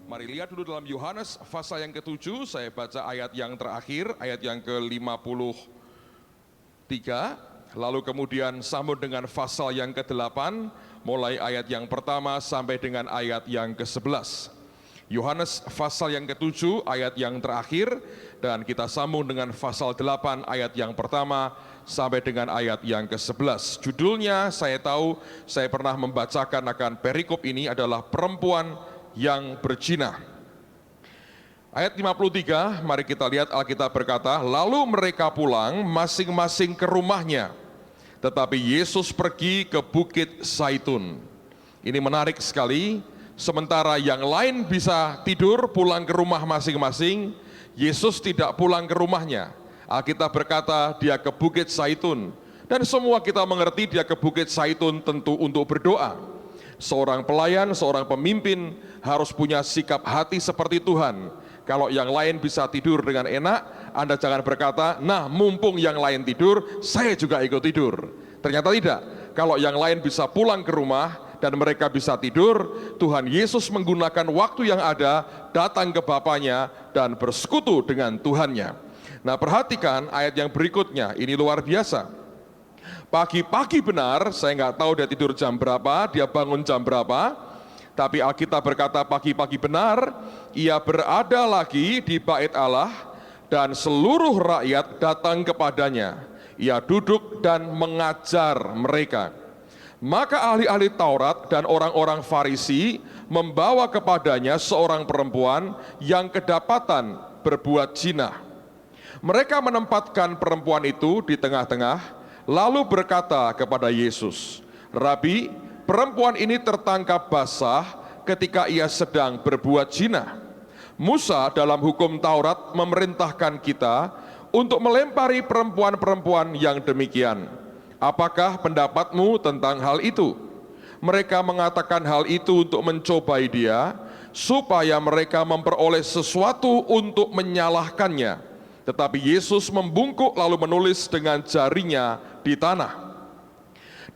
Mari lihat dulu dalam Yohanes pasal yang ke-7, saya baca ayat yang terakhir, ayat yang ke-53, lalu kemudian sambung dengan pasal yang ke-8, mulai ayat yang pertama sampai dengan ayat yang ke-11. Yohanes pasal yang ke-7, ayat yang terakhir, dan kita sambung dengan pasal 8, ayat yang pertama sampai dengan ayat yang ke-11. Judulnya saya tahu, saya pernah membacakan akan perikop ini adalah perempuan yang berzina. Ayat 53, mari kita lihat Alkitab berkata, lalu mereka pulang masing-masing ke rumahnya, tetapi Yesus pergi ke Bukit Zaitun. Ini menarik sekali, sementara yang lain bisa tidur pulang ke rumah masing-masing, Yesus tidak pulang ke rumahnya. Alkitab berkata dia ke Bukit Zaitun, dan semua kita mengerti dia ke Bukit Zaitun tentu untuk berdoa. Seorang pelayan, seorang pemimpin harus punya sikap hati seperti Tuhan. Kalau yang lain bisa tidur dengan enak, Anda jangan berkata, nah mumpung yang lain tidur, saya juga ikut tidur. Ternyata tidak. Kalau yang lain bisa pulang ke rumah dan mereka bisa tidur, Tuhan Yesus menggunakan waktu yang ada, datang ke Bapanya dan bersekutu dengan Tuhannya. Nah, perhatikan ayat yang berikutnya, ini luar biasa. Pagi-pagi benar, saya nggak tahu dia tidur jam berapa, dia bangun jam berapa, tapi Alkitab berkata pagi-pagi benar, ia berada lagi di bait Allah, dan seluruh rakyat datang kepadanya. Ia duduk dan mengajar mereka. Maka ahli-ahli Taurat dan orang-orang Farisi membawa kepadanya seorang perempuan yang kedapatan berbuat zina. Mereka menempatkan perempuan itu di tengah-tengah, lalu berkata kepada Yesus, Rabi, perempuan ini tertangkap basah ketika ia sedang berbuat zina. Musa dalam hukum Taurat memerintahkan kita untuk melempari perempuan-perempuan yang demikian. Apakah pendapatmu tentang hal itu? Mereka mengatakan hal itu untuk mencobai dia, supaya mereka memperoleh sesuatu untuk menyalahkannya. Tetapi Yesus membungkuk lalu menulis dengan jarinya di tanah.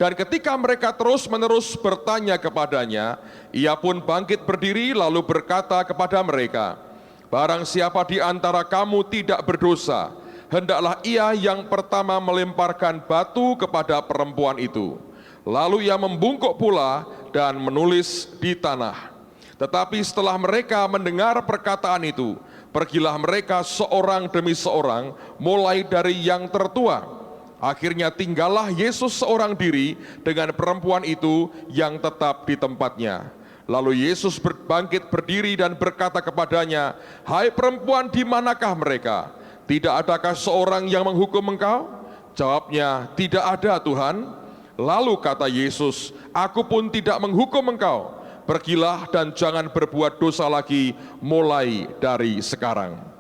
Dan ketika mereka terus-menerus bertanya kepadanya, ia pun bangkit berdiri lalu berkata kepada mereka, barang siapa di antara kamu tidak berdosa, hendaklah ia yang pertama melemparkan batu kepada perempuan itu. Lalu ia membungkuk pula dan menulis di tanah. Tetapi setelah mereka mendengar perkataan itu, pergilah mereka seorang demi seorang, mulai dari yang tertua. Akhirnya tinggallah Yesus seorang diri dengan perempuan itu yang tetap di tempatnya. Lalu Yesus bangkit berdiri dan berkata kepadanya, hai perempuan, di manakah mereka? Tidak adakah seorang yang menghukum engkau? Jawabnya, tidak ada Tuhan. Lalu kata Yesus, aku pun tidak menghukum engkau. Pergilah dan jangan berbuat dosa lagi mulai dari sekarang.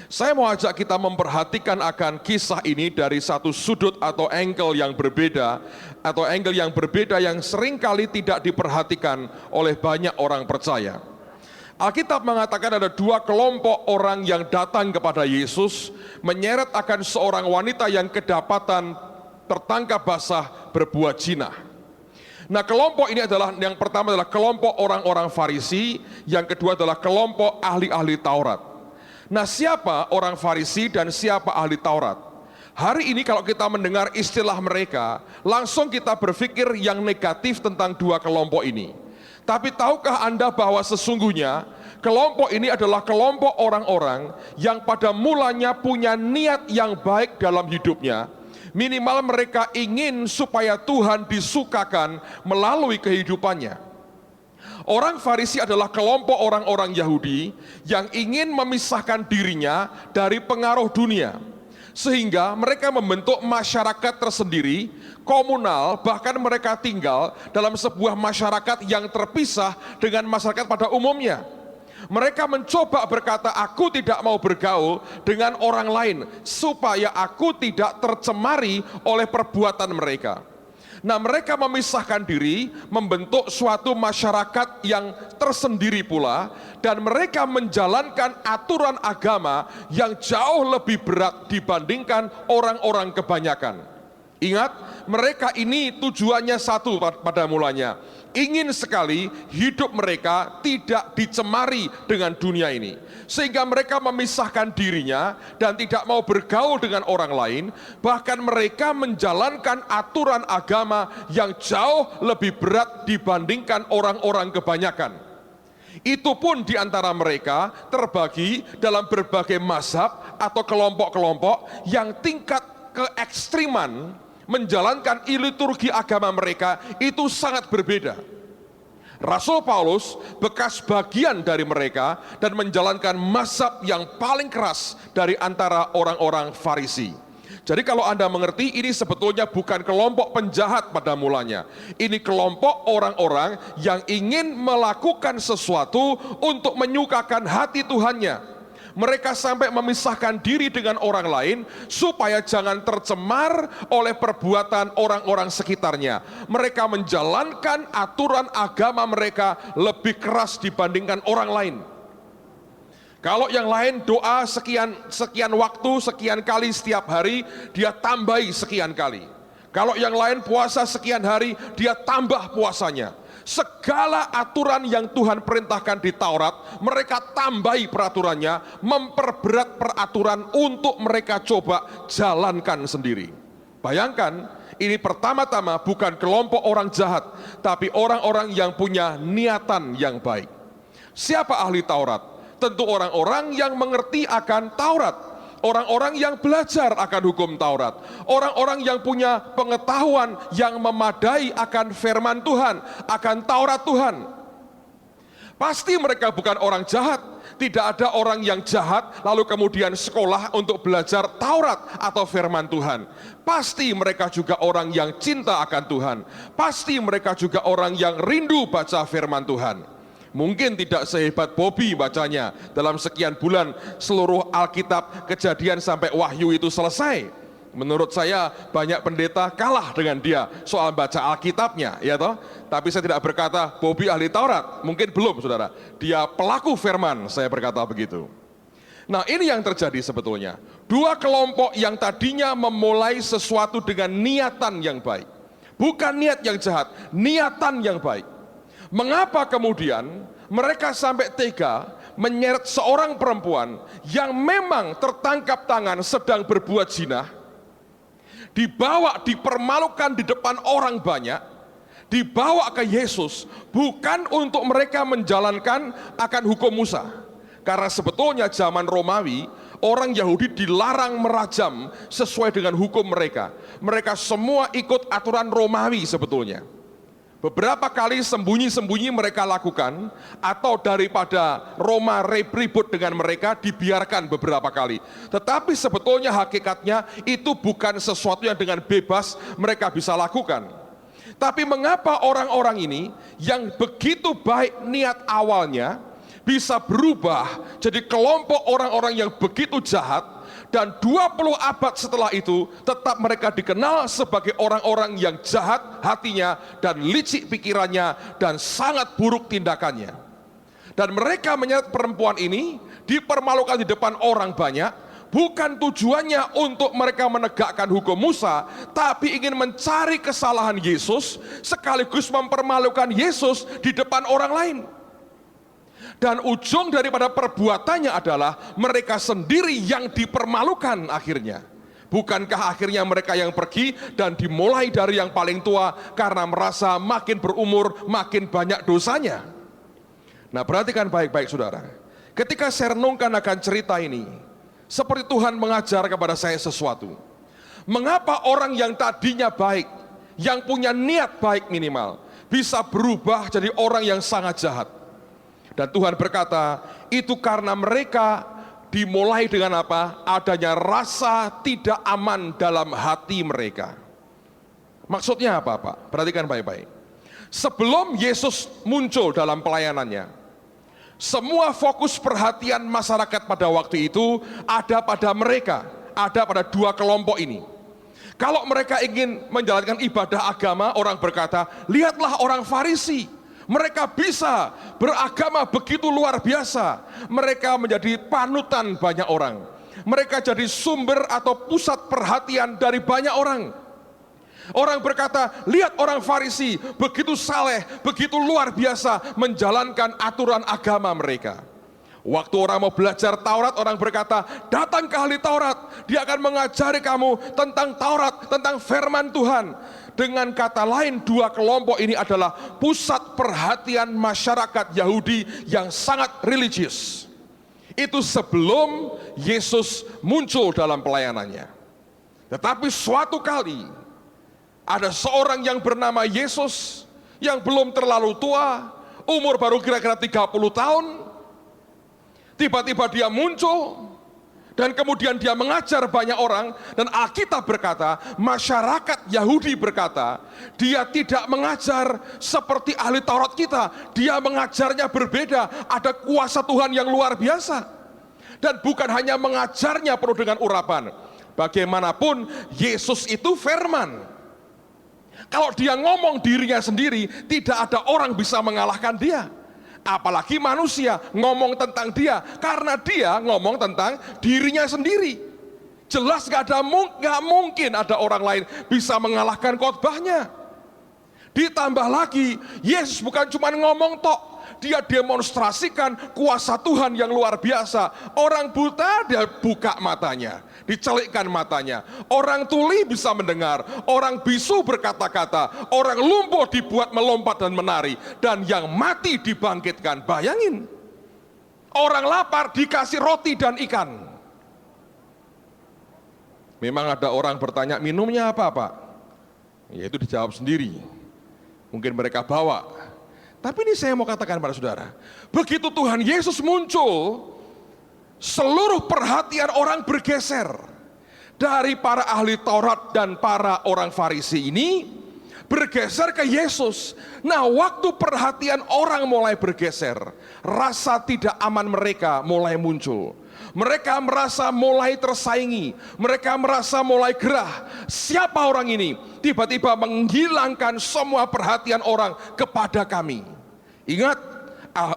Saya mau ajak kita memperhatikan akan kisah ini dari satu sudut atau angle yang berbeda, atau angle yang berbeda yang seringkali tidak diperhatikan oleh banyak orang percaya. Alkitab mengatakan ada dua kelompok orang yang datang kepada Yesus, menyeret akan seorang wanita yang kedapatan tertangkap basah berbuat zina. Nah, kelompok ini adalah, yang pertama adalah kelompok orang-orang Farisi, yang kedua adalah kelompok ahli-ahli Taurat. Nah, siapa orang Farisi dan siapa ahli Taurat? Hari ini kalau kita mendengar istilah mereka, langsung kita berpikir yang negatif tentang dua kelompok ini. Tapi tahukah Anda bahwa sesungguhnya kelompok ini adalah kelompok orang-orang yang pada mulanya punya niat yang baik dalam hidupnya. Minimal mereka ingin supaya Tuhan disukakan melalui kehidupannya. Orang Farisi adalah kelompok orang-orang Yahudi yang ingin memisahkan dirinya dari pengaruh dunia. Sehingga mereka membentuk masyarakat tersendiri, komunal, bahkan mereka tinggal dalam sebuah masyarakat yang terpisah dengan masyarakat pada umumnya. Mereka mencoba berkata, aku tidak mau bergaul dengan orang lain, supaya aku tidak tercemari oleh perbuatan mereka. Nah, mereka memisahkan diri, membentuk suatu masyarakat yang tersendiri pula, dan mereka menjalankan aturan agama yang jauh lebih berat dibandingkan orang-orang kebanyakan. Ingat, mereka ini tujuannya satu pada mulanya. ingin sekali hidup mereka tidak dicemari dengan dunia ini, sehingga mereka memisahkan dirinya dan tidak mau bergaul dengan orang lain. Bahkan mereka menjalankan aturan agama yang jauh lebih berat dibandingkan orang-orang kebanyakan. Itu pun di antara mereka terbagi dalam berbagai mazhab atau kelompok-kelompok yang tingkat keekstriman menjalankan liturgi agama mereka itu sangat berbeda. Rasul Paulus bekas bagian dari mereka dan menjalankan mazhab yang paling keras dari antara orang-orang Farisi. Jadi kalau Anda mengerti, ini sebetulnya bukan kelompok penjahat pada mulanya. Ini kelompok orang-orang yang ingin melakukan sesuatu untuk menyukakan hati Tuhannya. Mereka sampai memisahkan diri dengan orang lain supaya jangan tercemar oleh perbuatan orang-orang sekitarnya. Mereka menjalankan aturan agama mereka lebih keras dibandingkan orang lain. Kalau yang lain doa sekian waktu, sekian kali setiap hari, dia tambahi sekian kali. Kalau yang lain puasa sekian hari, dia tambah puasanya. Segala aturan yang Tuhan perintahkan di Taurat, mereka tambahi peraturannya, memperberat peraturan untuk mereka coba jalankan sendiri. Bayangkan, ini pertama-tama bukan kelompok orang jahat, tapi orang-orang yang punya niatan yang baik. Siapa ahli Taurat? Tentu orang-orang yang mengerti akan Taurat, orang-orang yang belajar akan hukum Taurat, orang-orang yang punya pengetahuan yang memadai akan firman Tuhan, akan Taurat Tuhan. Pasti mereka bukan orang jahat. Tidak ada orang yang jahat lalu kemudian sekolah untuk belajar Taurat atau firman Tuhan. Pasti mereka juga orang yang cinta akan Tuhan. Pasti mereka juga orang yang rindu baca firman Tuhan. Mungkin tidak sehebat Bobby bacanya dalam sekian bulan seluruh Alkitab, Kejadian sampai Wahyu itu selesai. Menurut saya banyak pendeta kalah dengan dia soal baca Alkitabnya, ya toh. Tapi saya tidak berkata Bobby ahli Taurat, mungkin belum saudara. Dia pelaku firman, saya berkata begitu. Nah, ini yang terjadi sebetulnya. Dua kelompok yang tadinya memulai sesuatu dengan niatan yang baik, bukan niat yang jahat, niatan yang baik. Mengapa kemudian mereka sampai tega menyeret seorang perempuan yang memang tertangkap tangan sedang berbuat zina, dibawa, dipermalukan di depan orang banyak, dibawa ke Yesus, bukan untuk mereka menjalankan akan hukum Musa. Karena sebetulnya zaman Romawi, orang Yahudi dilarang merajam sesuai dengan hukum mereka. Mereka semua ikut aturan Romawi sebetulnya. Beberapa kali sembunyi-sembunyi mereka lakukan, atau daripada Roma ribut dengan mereka, dibiarkan beberapa kali. Tetapi sebetulnya hakikatnya itu bukan sesuatu yang dengan bebas mereka bisa lakukan. Tapi mengapa orang-orang ini yang begitu baik niat awalnya bisa berubah jadi kelompok orang-orang yang begitu jahat, dan 20 abad setelah itu tetap mereka dikenal sebagai orang-orang yang jahat hatinya dan licik pikirannya dan sangat buruk tindakannya. Dan mereka menyeret perempuan ini, dipermalukan di depan orang banyak, bukan tujuannya untuk mereka menegakkan hukum Musa, tapi ingin mencari kesalahan Yesus sekaligus mempermalukan Yesus di depan orang lain. Dan ujung daripada perbuatannya adalah mereka sendiri yang dipermalukan akhirnya. Bukankah akhirnya mereka yang pergi dan dimulai dari yang paling tua karena merasa makin berumur makin banyak dosanya. Nah, perhatikan baik-baik saudara. Ketika saya renungkan akan cerita ini, seperti Tuhan mengajar kepada saya sesuatu. Mengapa orang yang tadinya baik, yang punya niat baik minimal, bisa berubah jadi orang yang sangat jahat? Dan Tuhan berkata, itu karena mereka dimulai dengan apa? Adanya rasa tidak aman dalam hati mereka. Maksudnya apa, Pak? Perhatikan baik-baik. Sebelum Yesus muncul dalam pelayanannya, semua fokus perhatian masyarakat pada waktu itu ada pada mereka, ada pada dua kelompok ini. Kalau mereka ingin menjalankan ibadah agama, orang berkata, lihatlah orang Farisi. Mereka bisa beragama begitu luar biasa. Mereka menjadi panutan banyak orang. Mereka jadi sumber atau pusat perhatian dari banyak orang. Orang berkata, lihat orang Farisi, begitu saleh, begitu luar biasa menjalankan aturan agama mereka. Waktu orang mau belajar Taurat, orang berkata, datang ke ahli Taurat, dia akan mengajari kamu tentang Taurat, tentang firman Tuhan. Dengan kata lain, dua kelompok ini adalah pusat perhatian masyarakat Yahudi yang sangat religius. Itu sebelum Yesus muncul dalam pelayanannya. Tetapi suatu kali, ada seorang yang bernama Yesus, yang belum terlalu tua, umur baru kira-kira 30 tahun, tiba-tiba dia muncul, dan kemudian dia mengajar banyak orang, dan Alkitab berkata, masyarakat Yahudi berkata, dia tidak mengajar seperti ahli Taurat kita, dia mengajarnya berbeda, ada kuasa Tuhan yang luar biasa. Dan bukan hanya mengajarnya penuh dengan urapan, bagaimanapun Yesus itu firman. Kalau dia ngomong dirinya sendiri, tidak ada orang bisa mengalahkan dia. Apalagi manusia ngomong tentang dia, karena dia ngomong tentang dirinya sendiri. Jelas gak mungkin ada orang lain bisa mengalahkan khotbahnya. Ditambah lagi, Yesus bukan cuma ngomong tok, dia demonstrasikan kuasa Tuhan yang luar biasa. Orang buta dia buka matanya, dicelikkan matanya. Orang tuli bisa mendengar, orang bisu berkata-kata, orang lumpuh dibuat melompat dan menari, dan yang mati dibangkitkan. Bayangin, orang lapar dikasih roti dan ikan. Memang ada orang bertanya, minumnya apa Pak? Ya itu dijawab sendiri, mungkin mereka bawa. Tapi ini saya mau katakan pada saudara, begitu Tuhan Yesus muncul, seluruh perhatian orang bergeser dari para ahli Taurat dan para orang Farisi ini bergeser ke Yesus. Nah, waktu perhatian orang mulai bergeser, rasa tidak aman mereka mulai muncul. Mereka merasa mulai tersaingi, mereka merasa mulai gerah. Siapa orang ini? Tiba-tiba menghilangkan semua perhatian orang kepada kami. Ingat,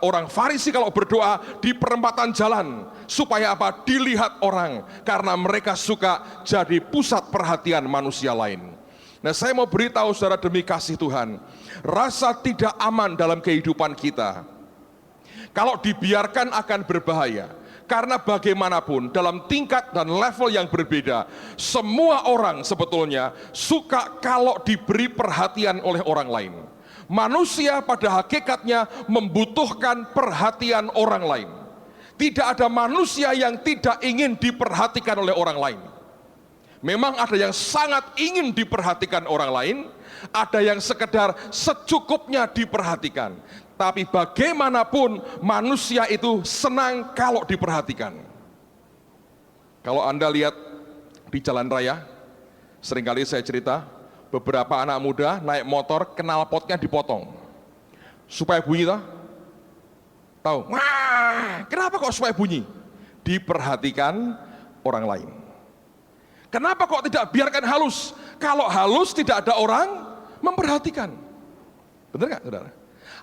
orang Farisi kalau berdoa di perempatan jalan, supaya apa? Dilihat orang, karena mereka suka jadi pusat perhatian manusia lain. Nah, saya mau beritahu saudara, demi kasih Tuhan, rasa tidak aman dalam kehidupan kita, kalau dibiarkan akan berbahaya. Karena bagaimanapun dalam tingkat dan level yang berbeda, semua orang sebetulnya suka kalau diberi perhatian oleh orang lain. Manusia pada hakikatnya membutuhkan perhatian orang lain. Tidak ada manusia yang tidak ingin diperhatikan oleh orang lain. Memang ada yang sangat ingin diperhatikan orang lain, ada yang sekedar secukupnya diperhatikan. Tapi bagaimanapun manusia itu senang kalau diperhatikan. Kalau Anda lihat di jalan raya, seringkali saya cerita, beberapa anak muda naik motor, knalpotnya dipotong supaya bunyi toh? Tahu? Wah, kenapa kok supaya bunyi? Diperhatikan orang lain. Kenapa kok tidak biarkan halus? Kalau halus tidak ada orang memperhatikan. Benar nggak, saudara?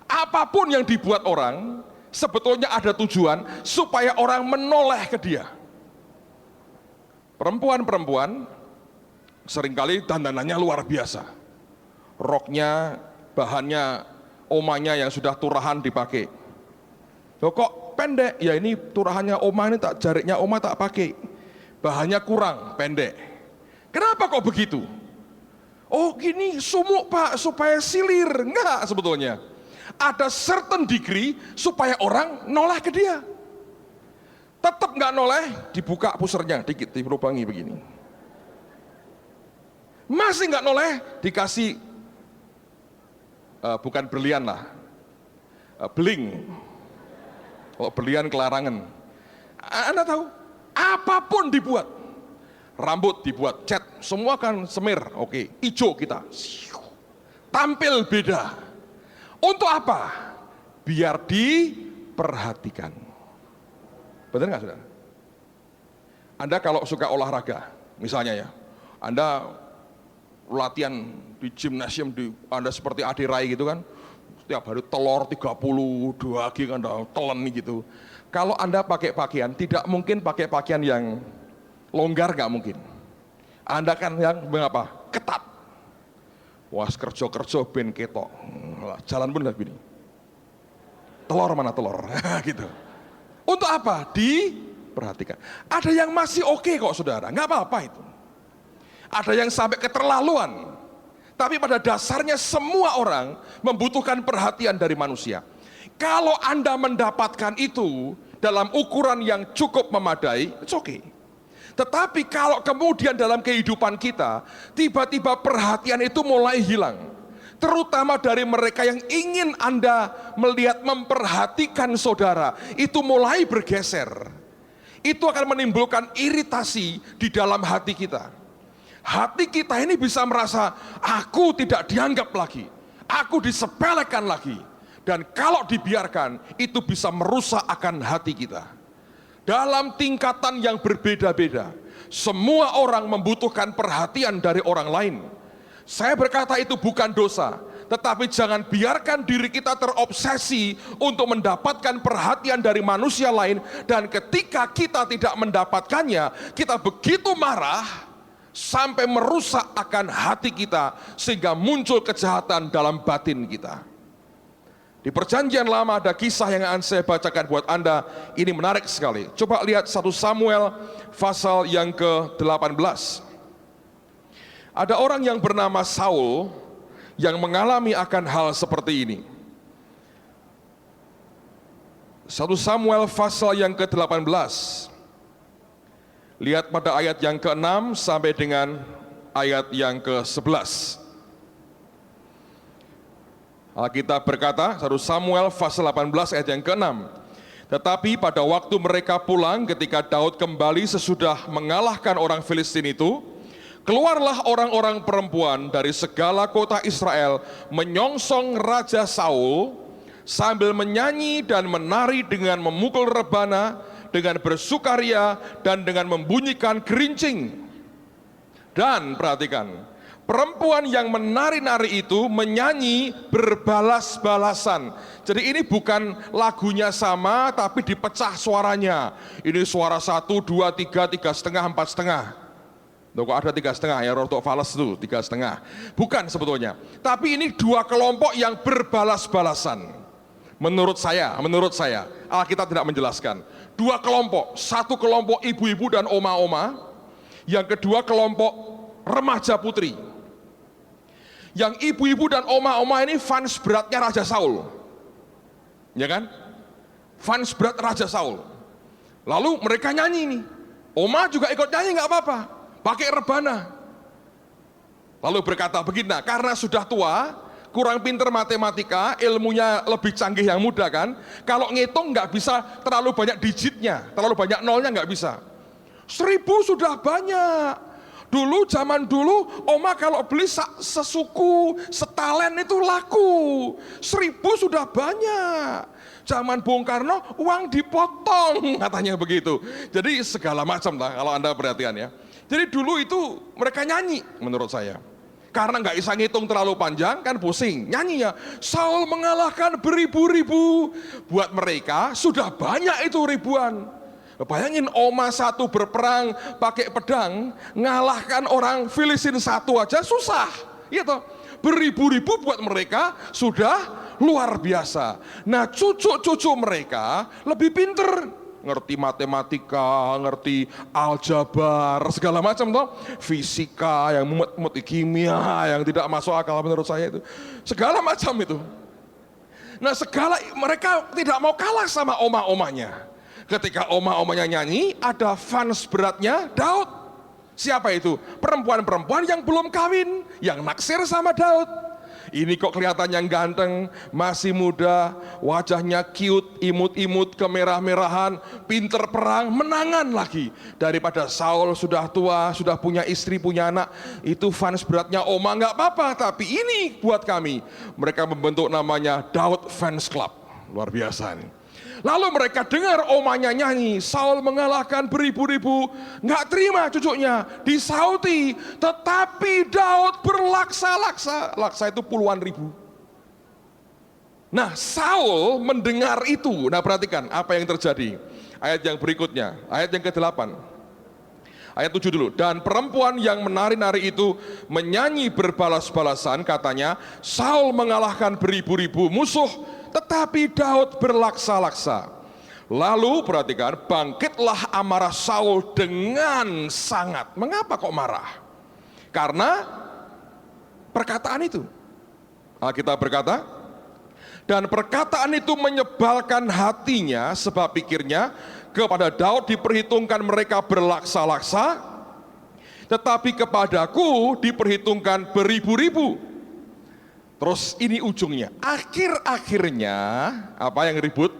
Apapun yang dibuat orang sebetulnya ada tujuan supaya orang menoleh ke dia. Perempuan-perempuan seringkali dandanannya luar biasa. Roknya, bahannya omanya yang sudah turahan dipakai. Loh kok pendek? Ya ini turahannya oma, ini tak, jariknya oma tak pakai. Bahannya kurang, pendek. Kenapa kok begitu? Oh gini sumuk Pak, supaya silir. Enggak sebetulnya. Ada certain degree supaya orang noleh ke dia. Tetap nggak noleh, dibuka pusernya dikit, dilubangi begini. Masih nggak noleh, dikasih bukan berlian lah, bling. Kalau berlian kelarangan. Anda tahu, apapun dibuat, rambut dibuat cat, semua kan semir, oke, hijau kita, tampil beda. Untuk apa? Biar diperhatikan. Benar nggak saudara? Anda kalau suka olahraga, misalnya ya, Anda latihan di gimnasium, Anda seperti Adi Rai gitu kan, setiap hari telur 32 lagi kan, telan gitu. Kalau Anda pakai pakaian, tidak mungkin pakai pakaian yang longgar, nggak mungkin. Anda kan yang mengapa? Ketat. Was kerja-kerja ben ketok. Jalan pun lagi ini. Telur mana telur? Gitu. Untuk apa? Diperhatikan. Ada yang masih oke kok saudara, nggak apa-apa itu. Ada yang sampai keterlaluan. Tapi pada dasarnya semua orang membutuhkan perhatian dari manusia. Kalau Anda mendapatkan itu dalam ukuran yang cukup memadai, it's okay. Tetapi kalau kemudian dalam kehidupan kita, tiba-tiba perhatian itu mulai hilang. Terutama dari mereka yang ingin Anda melihat memperhatikan saudara, itu mulai bergeser. Itu akan menimbulkan iritasi di dalam hati kita. Hati kita ini bisa merasa, aku tidak dianggap lagi, aku disepelekan lagi. Dan kalau dibiarkan, itu bisa merusak akan hati kita. Dalam tingkatan yang berbeda-beda, semua orang membutuhkan perhatian dari orang lain. Saya berkata itu bukan dosa, tetapi jangan biarkan diri kita terobsesi untuk mendapatkan perhatian dari manusia lain. Dan ketika kita tidak mendapatkannya, kita begitu marah sampai merusak akan hati kita, sehingga muncul kejahatan dalam batin kita. Di perjanjian lama ada kisah yang akan saya bacakan buat Anda. Ini menarik sekali. Coba lihat 1 Samuel pasal yang ke-18. Ada orang yang bernama Saul yang mengalami akan hal seperti ini. 1 Samuel pasal yang ke-18. Lihat pada ayat yang ke-6 sampai dengan ayat yang ke-11. Alkitab berkata, 1 Samuel pasal 18 ayat yang ke-6. Tetapi pada waktu mereka pulang ketika Daud kembali sesudah mengalahkan orang Filistin itu, keluarlah orang-orang perempuan dari segala kota Israel menyongsong Raja Saul sambil menyanyi dan menari dengan memukul rebana, dengan bersukaria dan dengan membunyikan gerincing. Dan perhatikan, perempuan yang menari-nari itu menyanyi berbalas-balasan. Jadi ini bukan lagunya sama tapi dipecah suaranya. Ini suara 1, 2, 3, 3,5, 4,5. Loh, kok ada 3,5 ya, rotok fales itu 3,5. Bukan sebetulnya. Tapi ini dua kelompok yang berbalas-balasan. Menurut saya, Alkitab tidak menjelaskan. Dua kelompok, satu kelompok ibu-ibu dan oma-oma, yang kedua kelompok remaja putri. Yang ibu-ibu dan oma-oma ini fans beratnya Raja Saul, ya kan? Fans berat Raja Saul. Lalu mereka nyanyi nih, oma juga ikut nyanyi nggak apa-apa, pakai rebana. Lalu berkata begini, nah, karena sudah tua, kurang pinter matematika, ilmunya lebih canggih yang muda kan, kalau ngitung nggak bisa terlalu banyak digitnya, terlalu banyak nolnya nggak bisa. 1.000 sudah banyak. Dulu, zaman dulu, oma kalau beli sesuku, setalen itu laku. 1.000 sudah banyak. Zaman Bung Karno, uang dipotong, katanya begitu. Jadi segala macam lah kalau Anda perhatian ya. Jadi dulu itu mereka nyanyi menurut saya. Karena nggak bisa ngitung terlalu panjang, kan pusing. Nyanyinya, Saul mengalahkan beribu-ribu. Buat mereka sudah banyak itu ribuan. Bayangin oma satu berperang pakai pedang, ngalahkan orang Filistin satu aja susah, gitu. Beribu-ribu buat mereka sudah luar biasa. Nah, cucu-cucu mereka lebih pinter, ngerti matematika, ngerti aljabar, segala macam toh, fisika, yang mumet-mumet kimia, yang tidak masuk akal menurut saya itu, segala macam itu. Nah, mereka tidak mau kalah sama oma-omanya. Ketika oma-omanya nyanyi, ada fans beratnya Daud. Siapa itu? Perempuan-perempuan yang belum kawin, yang naksir sama Daud. Ini kok kelihatan yang ganteng, masih muda, wajahnya cute, imut-imut, kemerah-merahan, pinter perang, menangan lagi. Daripada Saul sudah tua, sudah punya istri, punya anak. Itu fans beratnya oma, nggak apa-apa. Tapi ini buat kami. Mereka membentuk namanya Daud Fans Club. Luar biasa nih. Lalu mereka dengar omanya nyanyi, Saul mengalahkan beribu-ribu, nggak terima cucunya, disauti, tetapi Daud berlaksa-laksa, laksa itu puluhan ribu. Nah, Saul mendengar itu. Nah, perhatikan apa yang terjadi. Ayat yang berikutnya, ayat yang ke-8. Ayat 7 dulu. Dan perempuan yang menari-nari itu menyanyi berbalas-balasan, katanya, Saul mengalahkan beribu-ribu musuh, tetapi Daud berlaksa-laksa. Lalu perhatikan, bangkitlah amarah Saul dengan sangat. Mengapa kok marah? Karena perkataan itu. Alkitab berkata, dan perkataan itu menyebalkan hatinya, sebab pikirnya, kepada Daud diperhitungkan mereka berlaksa-laksa, tetapi kepadaku diperhitungkan beribu-ribu. Terus ini ujungnya, akhir-akhirnya apa yang ribut?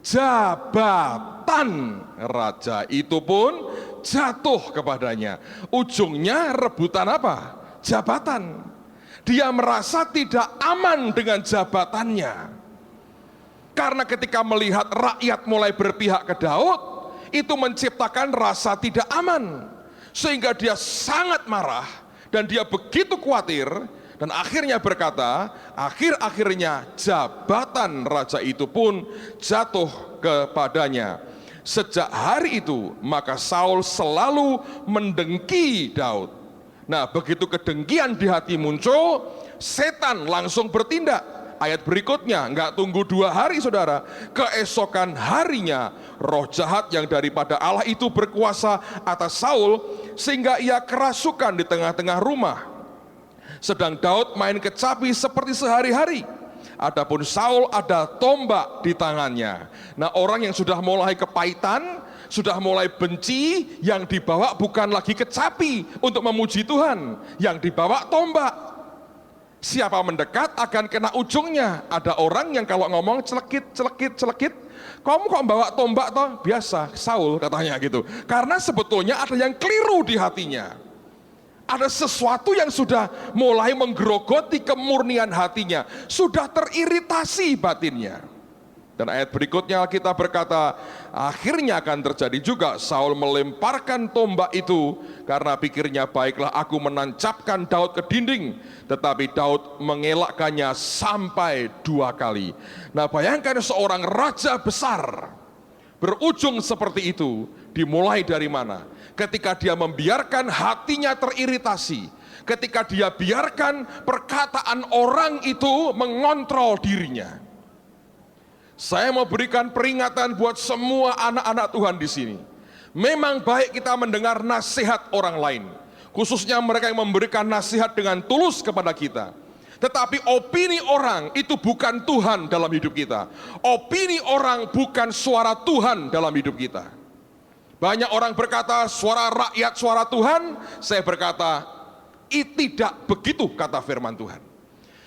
Jabatan raja itu pun jatuh kepadanya. Ujungnya rebutan apa? Jabatan. Dia merasa tidak aman dengan jabatannya. Karena ketika melihat rakyat mulai berpihak ke Daud, itu menciptakan rasa tidak aman. Sehingga dia sangat marah dan dia begitu khawatir dan akhirnya berkata, akhir-akhirnya jabatan raja itu pun jatuh kepadanya. Sejak hari itu maka Saul selalu mendengki Daud. Nah, begitu kedengkian di hati muncul, setan langsung bertindak. Ayat berikutnya, nggak tunggu 2 hari saudara, keesokan harinya roh jahat yang daripada Allah itu berkuasa atas Saul, sehingga ia kerasukan di tengah-tengah rumah. Sedang Daud main kecapi seperti sehari-hari. Adapun Saul ada tombak di tangannya. Nah, orang yang sudah mulai kepahitan, sudah mulai benci, yang dibawa bukan lagi kecapi untuk memuji Tuhan, yang dibawa tombak. Siapa mendekat akan kena ujungnya. Ada orang yang kalau ngomong celekit, kamu kok bawa tombak toh? Biasa, Saul katanya gitu. Karena sebetulnya ada yang keliru di hatinya. Ada sesuatu yang sudah mulai menggerogoti kemurnian hatinya. Sudah teriritasi batinnya. Dan ayat berikutnya kita berkata, akhirnya akan terjadi juga Saul melemparkan tombak itu karena pikirnya, baiklah aku menancapkan Daud ke dinding. Tetapi Daud mengelakkannya sampai 2 kali. Nah, bayangkan seorang raja besar berujung seperti itu. Dimulai dari mana? Ketika dia membiarkan hatinya teriritasi, ketika dia biarkan perkataan orang itu mengontrol dirinya. Saya mau berikan peringatan buat semua anak-anak Tuhan di sini. Memang baik kita mendengar nasihat orang lain, khususnya mereka yang memberikan nasihat dengan tulus kepada kita. Tetapi opini orang itu bukan Tuhan dalam hidup kita. Opini orang bukan suara Tuhan dalam hidup kita. Banyak orang berkata suara rakyat, suara Tuhan. Saya berkata, tidak begitu kata firman Tuhan.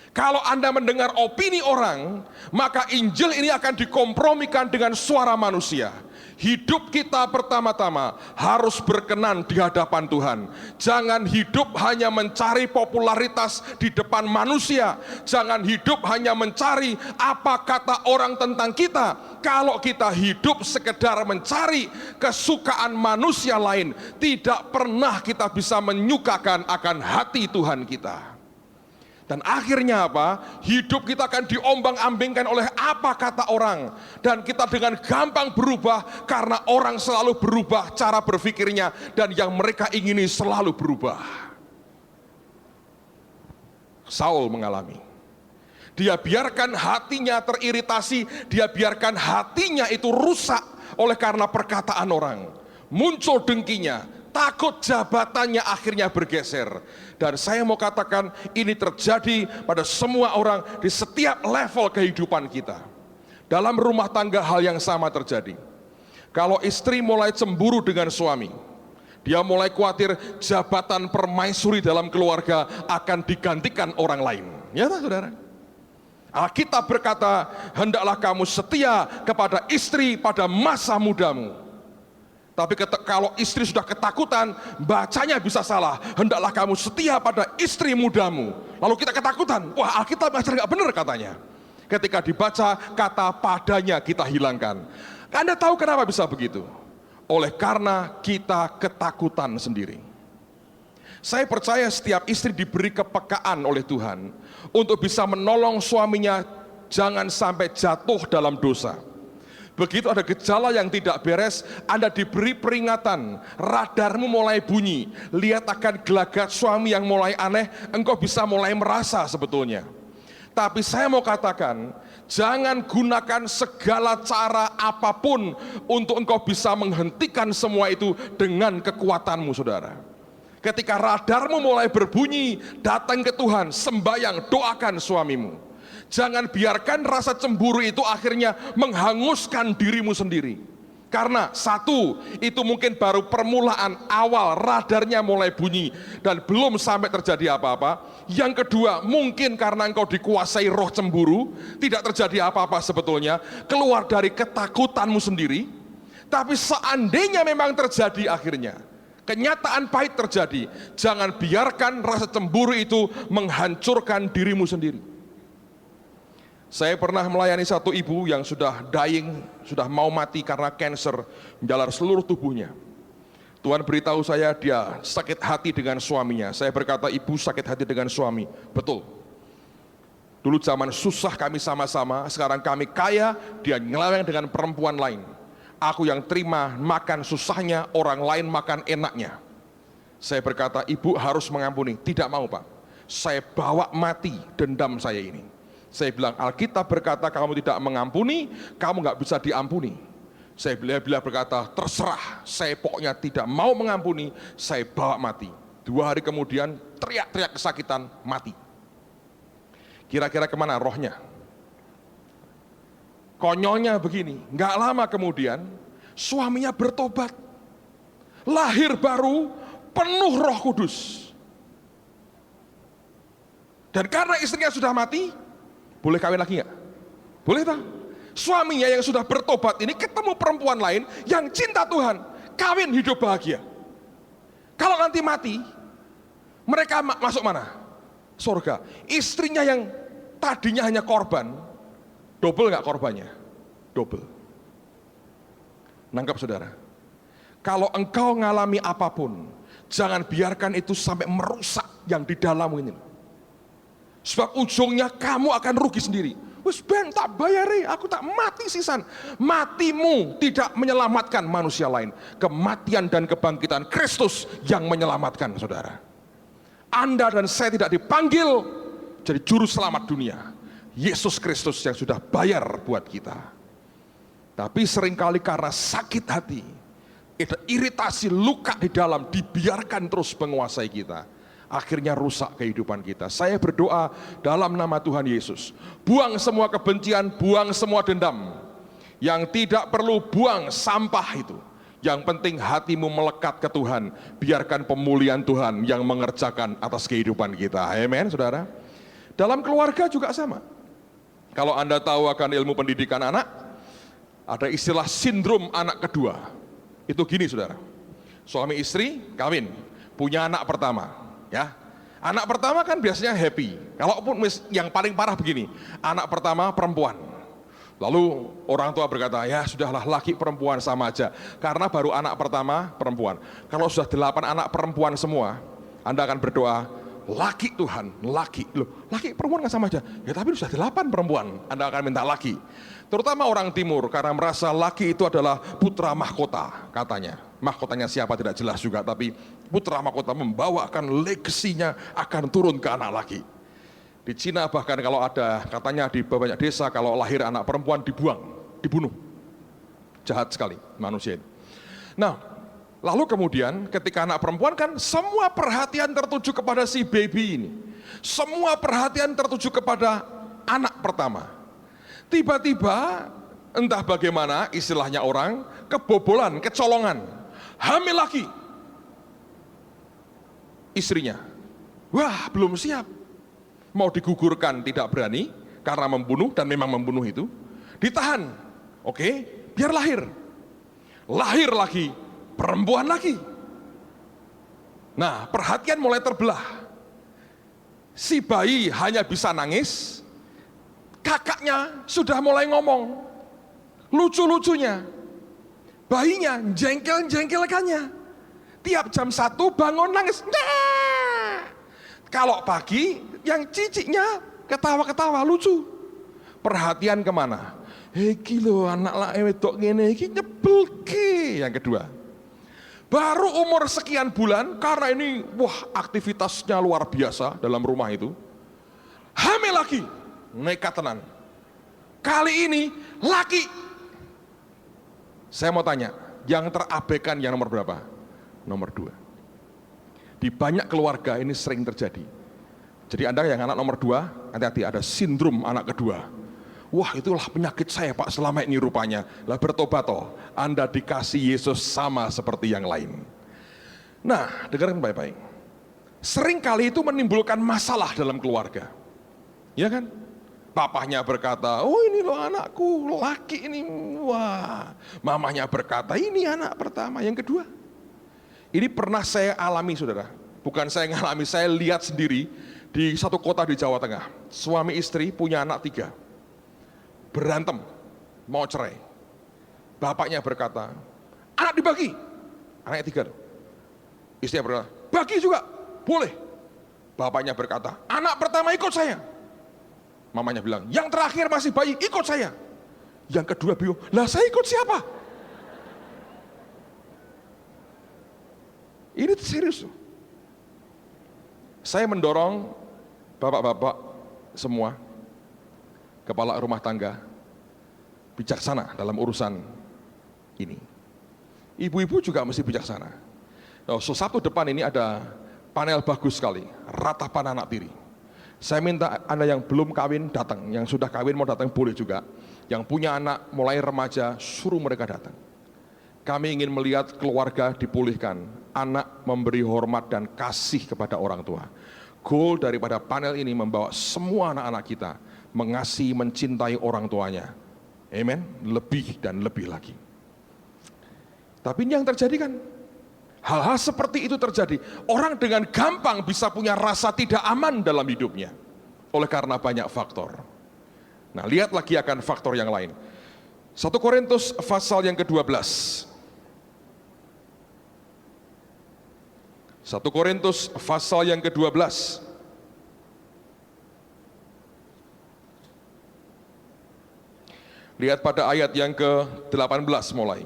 Kalau Anda mendengar opini orang, maka Injil ini akan dikompromikan dengan suara manusia. Hidup kita pertama-tama harus berkenan di hadapan Tuhan. Jangan hidup hanya mencari popularitas di depan manusia. Jangan hidup hanya mencari apa kata orang tentang kita. Kalau kita hidup sekedar mencari kesukaan manusia lain, tidak pernah kita bisa menyukakan akan hati Tuhan kita. Dan akhirnya apa? Hidup kita akan diombang-ambingkan oleh apa kata orang. Dan kita dengan gampang berubah karena orang selalu berubah cara berpikirnya. Dan yang mereka ingini selalu berubah. Saul mengalami. Dia biarkan hatinya teriritasi. Dia biarkan hatinya itu rusak oleh karena perkataan orang. Muncul dengkinya. Takut jabatannya akhirnya bergeser. Dan saya mau katakan ini terjadi pada semua orang di setiap level kehidupan kita. Dalam rumah tangga hal yang sama terjadi. Kalau istri mulai cemburu dengan suami, dia mulai khawatir jabatan permaisuri dalam keluarga akan digantikan orang lain. Ya tak, saudara? Alkitab berkata, hendaklah kamu setia kepada istri pada masa mudamu. Tapi kalau istri sudah ketakutan, bacanya bisa salah. Hendaklah kamu setia pada istri mudamu. Lalu kita ketakutan. Wah, Alkitab ngajar nggak benar katanya. Ketika dibaca, kata padanya kita hilangkan. Anda tahu kenapa bisa begitu? Oleh karena kita ketakutan sendiri. Saya percaya setiap istri diberi kepekaan oleh Tuhan untuk bisa menolong suaminya jangan sampai jatuh dalam dosa. Begitu ada gejala yang tidak beres, Anda diberi peringatan, radarmu mulai bunyi, lihat akan gelagat suami yang mulai aneh, engkau bisa mulai merasa sebetulnya. Tapi saya mau katakan, jangan gunakan segala cara apapun untuk engkau bisa menghentikan semua itu dengan kekuatanmu, saudara. Ketika radarmu mulai berbunyi, datang ke Tuhan, sembahyang, doakan suamimu. Jangan biarkan rasa cemburu itu akhirnya menghanguskan dirimu sendiri. Karena satu, itu mungkin baru permulaan awal radarnya mulai bunyi dan belum sampai terjadi apa-apa. Yang kedua, mungkin karena engkau dikuasai roh cemburu, tidak terjadi apa-apa sebetulnya, keluar dari ketakutanmu sendiri. Tapi seandainya memang terjadi akhirnya, kenyataan pahit terjadi, jangan biarkan rasa cemburu itu menghancurkan dirimu sendiri. Saya pernah melayani satu ibu yang sudah dying, sudah mau mati karena kanker menjalar seluruh tubuhnya. Tuhan beritahu saya dia sakit hati dengan suaminya. Saya berkata, ibu sakit hati dengan suami. Betul. Dulu zaman susah kami sama-sama, sekarang kami kaya, dia nyeleweng dengan perempuan lain. Aku yang terima makan susahnya, orang lain makan enaknya. Saya berkata, ibu harus mengampuni. Tidak mau, Pak. Saya bawa mati dendam saya ini. Saya bilang, Alkitab berkata kamu tidak mengampuni, kamu nggak bisa diampuni. Saya bila berkata, terserah, saya pokoknya tidak mau mengampuni, saya bawa mati. 2 hari kemudian teriak-teriak kesakitan, mati. Kira-kira kemana rohnya? Konyolnya begini, nggak lama kemudian suaminya bertobat, lahir baru, penuh Roh Kudus. Dan karena istrinya sudah mati, boleh kawin lagi nggak? Boleh tak? Suaminya yang sudah bertobat ini ketemu perempuan lain yang cinta Tuhan, kawin hidup bahagia. Kalau nanti mati, mereka masuk mana? Surga. Istrinya yang tadinya hanya korban, double nggak korbannya? Double. Nangkap saudara? Kalau engkau ngalami apapun, jangan biarkan itu sampai merusak yang di dalammu ini. Sebab ujungnya kamu akan rugi sendiri. Wes ben tak bayari, aku tak mati sisan. Matimu tidak menyelamatkan manusia lain. Kematian dan kebangkitan Kristus yang menyelamatkan saudara. Anda dan saya tidak dipanggil jadi juru selamat dunia. Yesus Kristus yang sudah bayar buat kita. Tapi seringkali karena sakit hati, iritasi, luka di dalam dibiarkan terus menguasai kita. Akhirnya rusak kehidupan kita. Saya berdoa dalam nama Tuhan Yesus, buang semua kebencian, buang semua dendam. Yang tidak perlu buang sampah itu. Yang penting hatimu melekat ke Tuhan. Biarkan pemulihan Tuhan yang mengerjakan atas kehidupan kita. Amin, saudara. Dalam keluarga juga sama. Kalau Anda tahu akan ilmu pendidikan anak, ada istilah sindrom anak kedua. Itu gini, saudara. Suami istri kawin, punya anak pertama. Ya, anak pertama kan biasanya happy. Kalaupun yang paling parah begini, anak pertama perempuan. Lalu orang tua berkata, ya sudahlah, laki perempuan sama aja. Karena baru anak pertama perempuan. Kalau sudah 8 anak perempuan semua, Anda akan berdoa, laki Tuhan, laki. Loh, laki perempuan kan sama aja. Ya tapi sudah 8 perempuan, Anda akan minta laki. Terutama orang timur, karena merasa laki itu adalah putra mahkota katanya. Mahkotanya siapa tidak jelas juga, tapi putra mahkota membawakan legasinya akan turun ke anak laki. Di Cina bahkan kalau ada, katanya di banyak desa kalau lahir anak perempuan dibuang, dibunuh. Jahat sekali manusia ini. Nah, lalu kemudian ketika anak perempuan kan semua perhatian tertuju kepada si baby ini. Semua perhatian tertuju kepada anak pertama. Tiba-tiba entah bagaimana istilahnya orang, kebobolan, kecolongan, hamil lagi istrinya. Wah, belum siap. Mau digugurkan tidak berani karena membunuh, dan memang membunuh itu. Ditahan. Oke, biar lahir. Lahir lagi, perempuan lagi. Nah, perhatian mulai terbelah. Si bayi hanya bisa nangis, kakaknya sudah mulai ngomong. Lucu-lucunya. Bayinya jengkel-jengkelkannya. Tiap jam 1 bangun nangis. Nah. Kalau pagi yang ciciknya ketawa-ketawa lucu. Perhatian kemana? Iki lho anak lak wedok ngene iki nyebelke. Yang kedua, baru umur sekian bulan, karena ini aktivitasnya luar biasa dalam rumah itu, hamil lagi, nekat tenan. Kali ini laki. Saya mau tanya, yang terabaikan yang nomor berapa? Nomor 2. Di banyak keluarga ini sering terjadi. Jadi Anda yang anak nomor 2, hati-hati, ada sindrom anak kedua. Wah, itulah penyakit saya Pak selama ini rupanya. Lah bertobat toh, Anda dikasih Yesus sama seperti yang lain. Nah, dengarkan baik-baik. Sering kali itu menimbulkan masalah dalam keluarga. Ya kan? Papahnya berkata, oh ini loh anakku, laki ini. Wah, mamahnya berkata, ini anak pertama. Yang kedua, ini pernah saya alami saudara. Bukan saya ngalami, saya lihat sendiri di satu kota di Jawa Tengah. Suami istri punya anak 3. Berantem, mau cerai. Bapaknya berkata, anak dibagi. Anaknya 3 loh. Istrinya berkata, bagi juga, boleh. Bapaknya berkata, anak pertama ikut saya. Mamanya bilang, yang terakhir masih bayi, ikut saya. Yang kedua bingung, lah saya ikut siapa? Ini serius. Saya mendorong bapak-bapak semua, kepala rumah tangga, bijaksana dalam urusan ini. Ibu-ibu juga mesti bijaksana. Sabtu depan ini ada panel bagus sekali, ratapan anak tiri. Saya minta Anda yang belum kawin datang, yang sudah kawin mau datang boleh juga. Yang punya anak mulai remaja, suruh mereka datang. Kami ingin melihat keluarga dipulihkan, anak memberi hormat dan kasih kepada orang tua. Goal daripada panel ini membawa semua anak-anak kita mengasihi, mencintai orang tuanya. Amen, lebih dan lebih lagi. Tapi ini yang terjadi kan, hal-hal seperti itu terjadi. Orang dengan gampang bisa punya rasa tidak aman dalam hidupnya. Oleh karena banyak faktor. Nah, lihat lagi akan faktor yang lain. 1 Korintus pasal yang ke-12. 1 Korintus pasal yang ke-12. Lihat pada ayat yang ke-18 mulai.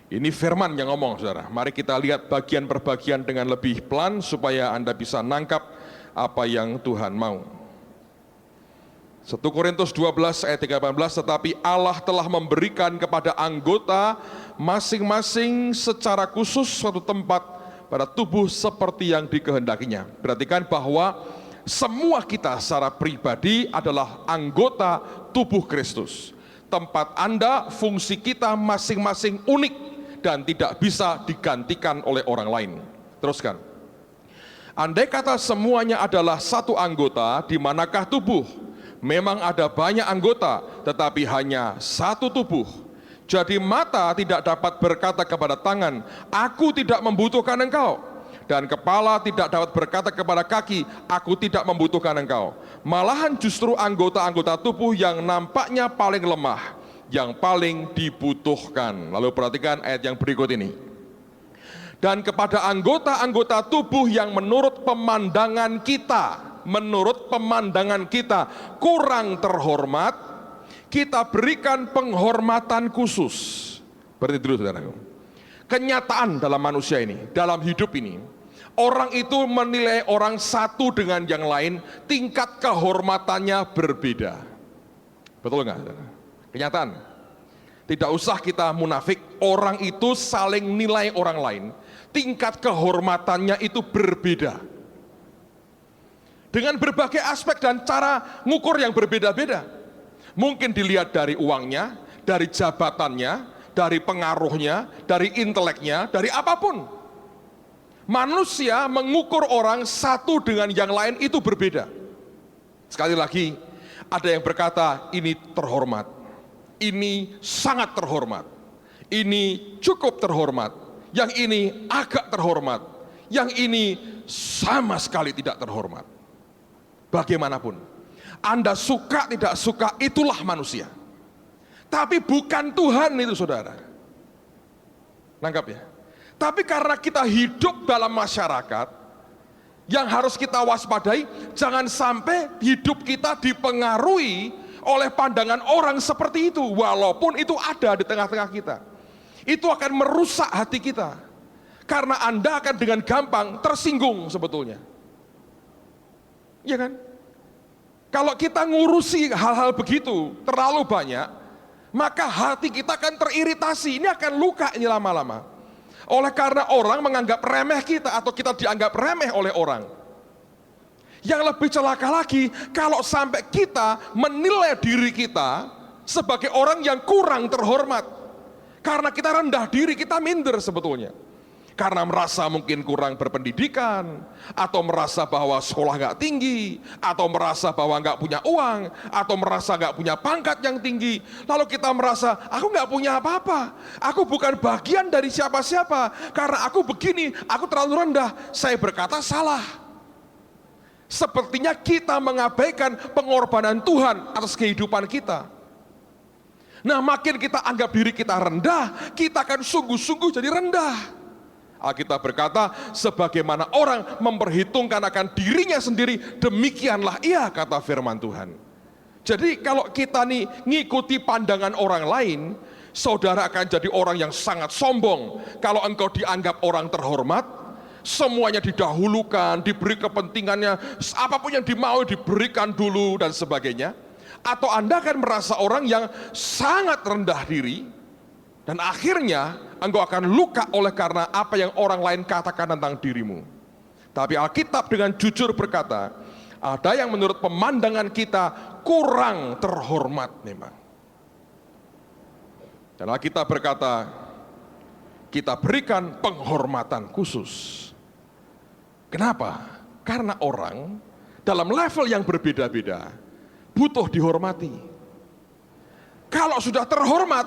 Ini firman yang ngomong saudara. Mari kita lihat bagian per bagian dengan lebih pelan supaya Anda bisa nangkap apa yang Tuhan mau. 1 Korintus 12 ayat 18, tetapi Allah telah memberikan kepada anggota masing-masing secara khusus suatu tempat pada tubuh seperti yang dikehendakinya. Perhatikan bahwa semua kita secara pribadi adalah anggota tubuh Kristus. Tempat Anda, fungsi kita masing-masing unik dan tidak bisa digantikan oleh orang lain. Teruskan. Andai kata semuanya adalah satu anggota, di manakah tubuh? Memang ada banyak anggota, tetapi hanya satu tubuh. Jadi mata tidak dapat berkata kepada tangan, aku tidak membutuhkan engkau. Dan kepala tidak dapat berkata kepada kaki, aku tidak membutuhkan engkau. Malahan justru anggota-anggota tubuh yang nampaknya paling lemah, yang paling dibutuhkan. Lalu perhatikan ayat yang berikut ini. Dan kepada anggota-anggota tubuh yang menurut pemandangan kita kurang terhormat, kita berikan penghormatan khusus. Berarti dulu saudaraku, kenyataan dalam manusia ini, dalam hidup ini, orang itu menilai orang satu dengan yang lain, tingkat kehormatannya berbeda. Betul nggak? Kenyataan. Tidak usah kita munafik, orang itu saling nilai orang lain, tingkat kehormatannya itu berbeda. Dengan berbagai aspek dan cara ngukur yang berbeda-beda. Mungkin dilihat dari uangnya, dari jabatannya, dari pengaruhnya, dari inteleknya, dari apapun. Manusia mengukur orang satu dengan yang lain itu berbeda. Sekali lagi, ada yang berkata ini terhormat, ini sangat terhormat, ini cukup terhormat, yang ini agak terhormat, yang ini sama sekali tidak terhormat. Bagaimanapun, Anda suka tidak suka, itulah manusia. Tapi bukan Tuhan itu saudara. Nangkap ya? Tapi karena kita hidup dalam masyarakat, yang harus kita waspadai, jangan sampai hidup kita dipengaruhi oleh pandangan orang seperti itu, walaupun itu ada di tengah-tengah kita. Itu akan merusak hati kita, karena Anda akan dengan gampang tersinggung sebetulnya. Iya kan? Kalau kita ngurusi hal-hal begitu terlalu banyak, maka hati kita akan teriritasi. Ini akan luka ini lama-lama. Oleh karena orang menganggap remeh kita, atau kita dianggap remeh oleh orang. Yang lebih celaka lagi, kalau sampai kita menilai diri kita sebagai orang yang kurang terhormat. Karena kita rendah diri, kita minder sebetulnya. Karena merasa mungkin kurang berpendidikan, atau merasa bahwa sekolah nggak tinggi, atau merasa bahwa nggak punya uang, atau merasa nggak punya pangkat yang tinggi. Lalu kita merasa, aku nggak punya apa-apa, aku bukan bagian dari siapa-siapa, karena aku begini, aku terlalu rendah. Saya berkata salah. Sepertinya kita mengabaikan pengorbanan Tuhan atas kehidupan kita. Nah, makin kita anggap diri kita rendah, kita akan sungguh-sungguh jadi rendah. Alkitab berkata, sebagaimana orang memperhitungkan akan dirinya sendiri, demikianlah ia, kata firman Tuhan. Jadi kalau kita nih ngikuti pandangan orang lain, saudara akan jadi orang yang sangat sombong. Kalau engkau dianggap orang terhormat, semuanya didahulukan, diberi kepentingannya, apapun yang dimau diberikan dulu dan sebagainya. Atau Anda akan merasa orang yang sangat rendah diri, dan akhirnya engkau akan luka oleh karena apa yang orang lain katakan tentang dirimu. Tapi Alkitab dengan jujur berkata, ada yang menurut pemandangan kita kurang terhormat memang. Dan Alkitab berkata, kita berikan penghormatan khusus. Kenapa? Karena orang dalam level yang berbeda-beda butuh dihormati. Kalau sudah terhormat,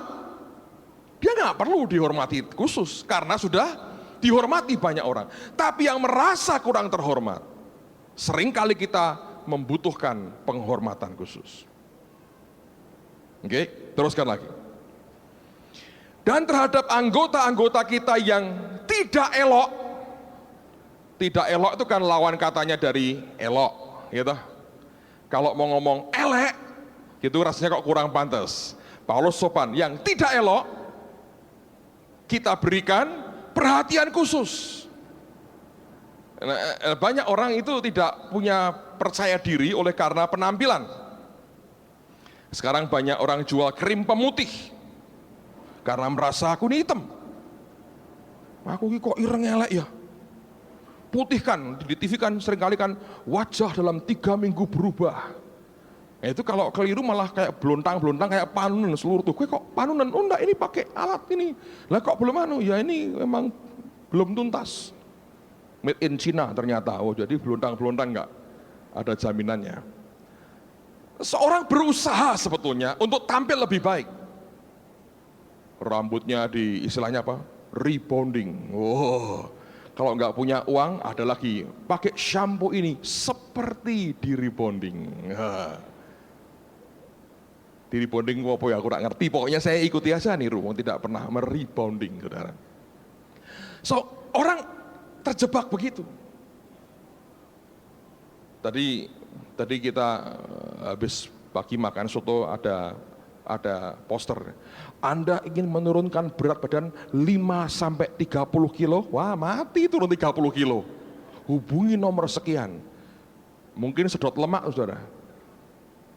dia nggak perlu dihormati khusus, karena sudah dihormati banyak orang. Tapi yang merasa kurang terhormat, seringkali kita membutuhkan penghormatan khusus. Oke, teruskan lagi. Dan terhadap anggota-anggota kita yang tidak elok, tidak elok itu kan lawan katanya dari elok, gitu. Kalau mau ngomong elek, gitu rasanya kok kurang pantas. Paulus sopan, yang tidak elok, kita berikan perhatian khusus. Banyak orang itu tidak punya percaya diri oleh karena penampilan. Sekarang banyak orang jual krim pemutih karena merasa aku ini hitam. Aku ini kok ireng elek ya. Putihkan, di TV kan seringkali kan wajah dalam 3 minggu berubah. Nah, itu kalau keliru malah kayak belontang-belontang, kayak panunan seluruh tuh. Gue kok panunan? Oh enggak, ini pakai alat ini. Lah kok belum ya ini memang belum tuntas. Made in China ternyata. Oh jadi belontang-belontang enggak ada jaminannya. Seorang berusaha sebetulnya untuk tampil lebih baik. Rambutnya di istilahnya apa? Rebonding. Oh. Kalau nggak punya uang, ada lagi pakai shampoo ini seperti di rebonding. Di rebonding apa ya? Aku nggak ngerti. Pokoknya saya ikuti aja nih, tidak pernah merebonding, saudara. So orang terjebak begitu. Tadi kita habis pagi makan soto, ada poster. Anda ingin menurunkan berat badan 5-30 kilo, wah mati turun 30 kilo. Hubungi nomor sekian. Mungkin sedot lemak, saudara.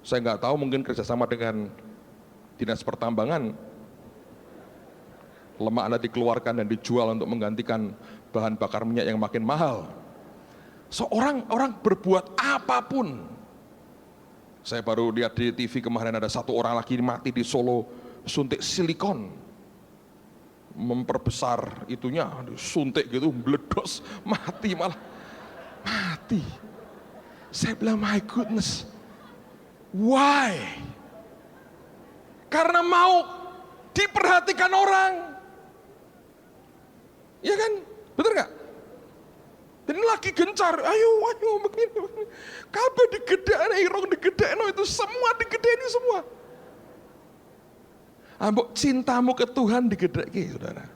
Saya nggak tahu, mungkin kerjasama dengan dinas pertambangan. Lemak Anda dikeluarkan dan dijual untuk menggantikan bahan bakar minyak yang makin mahal. Seorang berbuat apapun. Saya baru lihat di TV kemarin ada satu orang lagi mati di Solo, suntik silikon, memperbesar itunya, suntik gitu, meledos, mati malah, mati. Saya bilang, my goodness, why? Karena mau diperhatikan orang, ya kan, betul nggak? Dan ini lagi gencar, ayo begini, kabeh digedekno, irung digedekno, itu semua digedekno semua. Ambok cintamu ke Tuhan digedeki, saudara.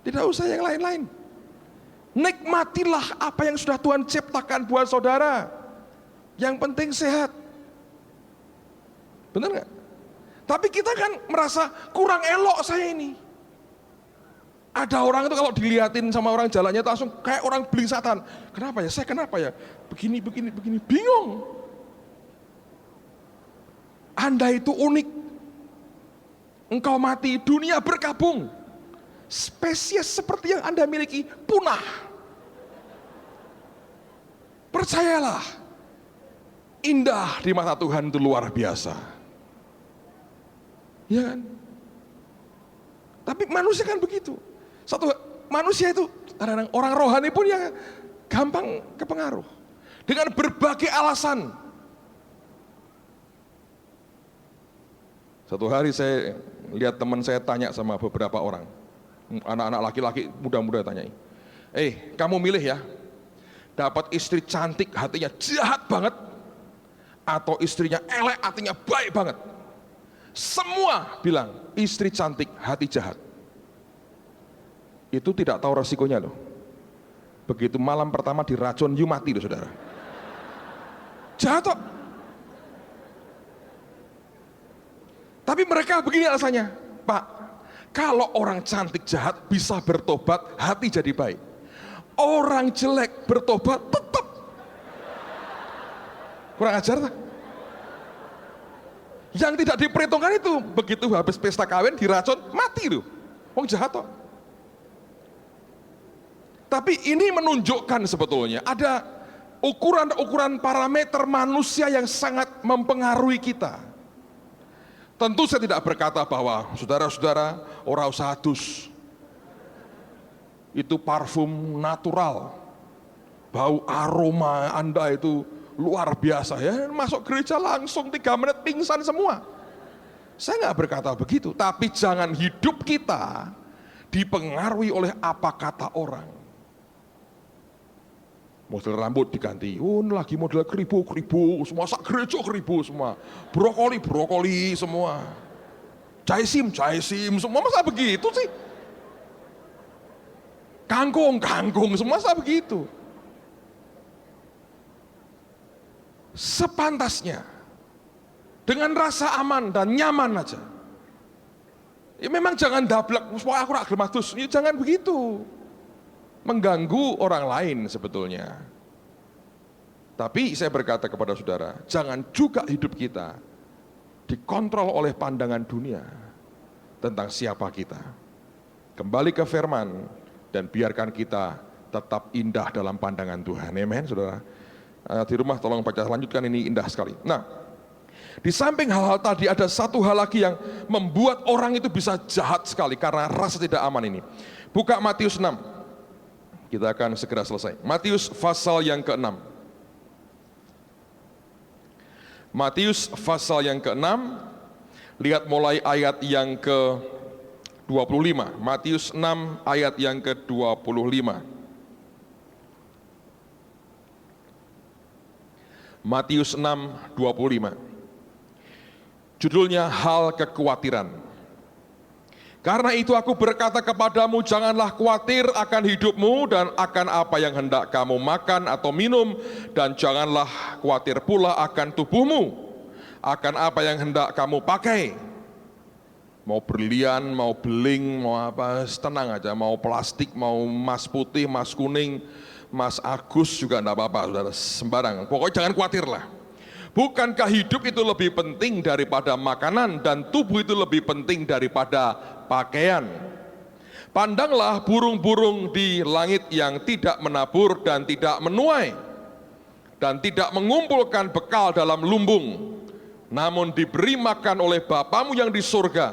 Tidak usah yang lain-lain. Nikmatilah apa yang sudah Tuhan ciptakan buat saudara. Yang penting sehat. Benar nggak? Tapi kita kan merasa kurang elok saya ini. Ada orang itu kalau dilihatin sama orang jalannya itu langsung kayak orang belingsatan. Kenapa ya? Saya kenapa ya? Begini, bingung. Anda itu unik. Engkau mati, dunia berkabung. Spesies seperti yang Anda miliki punah. Percayalah, indah di mata Tuhan itu luar biasa. Ya kan? Tapi manusia kan begitu. Satu manusia itu kadang-kadang orang rohani pun yang gampang kepengaruh dengan berbagai alasan. Satu hari saya lihat teman saya tanya sama beberapa orang, anak-anak laki-laki muda-muda tanya, kamu milih ya, dapat istri cantik hatinya jahat banget, atau istrinya elek hatinya baik banget? Semua bilang istri cantik hati jahat. Itu tidak tahu resikonya loh. Begitu malam pertama diracun, you mati loh saudara. Jahat kok. Tapi mereka begini alasannya, Pak, kalau orang cantik jahat bisa bertobat, hati jadi baik. Orang jelek bertobat tetap. Kurang ajar tak? Yang tidak diperhitungkan itu, begitu habis pesta kawin diracun, mati loh. Wong jahat kok. Tapi ini menunjukkan sebetulnya ada ukuran-ukuran parameter manusia yang sangat mempengaruhi kita. Tentu saya tidak berkata bahwa saudara-saudara ora usah adus. Itu parfum natural. Bau aroma Anda itu luar biasa ya. Masuk gereja langsung 3 menit pingsan semua. Saya nggak berkata begitu, tapi jangan hidup kita dipengaruhi oleh apa kata orang. Model rambut diganti, lagi model keribu, semua sak gereja keribu semua, brokoli semua, jaisim semua, masa begitu sih? Kangkung semua, masa begitu? Sepantasnya, dengan rasa aman dan nyaman aja. Ya memang jangan dablek, aku rak gematus, ya jangan begitu. Mengganggu orang lain sebetulnya. Tapi saya berkata kepada saudara, jangan juga hidup kita dikontrol oleh pandangan dunia tentang siapa kita. Kembali ke firman dan biarkan kita tetap indah dalam pandangan Tuhan. Amen, saudara. Di rumah tolong baca, lanjutkan, ini indah sekali. Nah, di samping hal-hal tadi ada satu hal lagi yang membuat orang itu bisa jahat sekali karena rasa tidak aman ini. Buka Matius 6. Kita akan segera selesai. Matius pasal yang ke-6. Matius pasal yang ke-6. Lihat mulai ayat yang ke-25. Matius 6 ayat yang ke-25. Matius 6, 25. Judulnya hal kekhawatiran. Karena itu aku berkata kepadamu, janganlah khawatir akan hidupmu dan akan apa yang hendak kamu makan atau minum, dan janganlah khawatir pula akan tubuhmu, akan apa yang hendak kamu pakai. Mau berlian, mau beling, mau apa, tenang aja, mau plastik, mau emas putih, emas kuning, emas Agus juga enggak apa-apa, saudara, sembarang. Pokoknya jangan khawatirlah. Bukankah hidup itu lebih penting daripada makanan dan tubuh itu lebih penting daripada pakaian? Pandanglah burung-burung di langit yang tidak menabur dan tidak menuai dan tidak mengumpulkan bekal dalam lumbung, namun diberi makan oleh Bapamu yang di surga.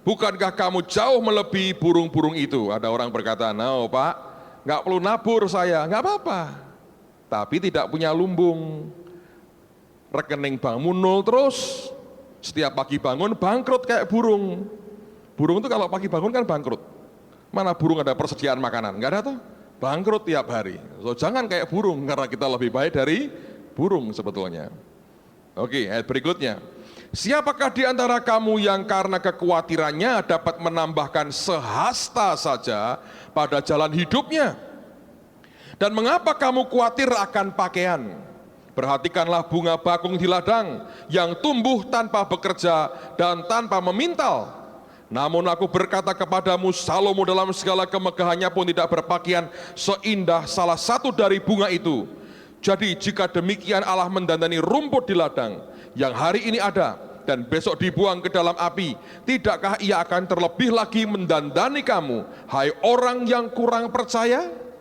Bukankah kamu jauh melebihi burung-burung itu? Ada orang berkata, "No, Pak, nggak perlu nabur saya." Nggak apa-apa, tapi tidak punya lumbung, rekening bankmu nol terus, setiap pagi bangun bangkrut kayak burung. Burung itu kalau pagi bangun kan bangkrut. Mana burung ada persediaan makanan? Nggak ada tuh, bangkrut tiap hari. So jangan kayak burung, karena kita lebih baik dari burung sebetulnya. Oke, ayat berikutnya. Siapakah di antara kamu yang karena kekhawatirannya dapat menambahkan sehasta saja pada jalan hidupnya? Dan mengapa kamu khawatir akan pakaian? Perhatikanlah bunga bakung di ladang yang tumbuh tanpa bekerja dan tanpa memintal. Namun aku berkata kepadamu, Salomo dalam segala kemegahannya pun tidak berpakaian seindah salah satu dari bunga itu. Jadi jika demikian Allah mendandani rumput di ladang yang hari ini ada dan besok dibuang ke dalam api, tidakkah ia akan terlebih lagi mendandani kamu, hai orang yang kurang percaya?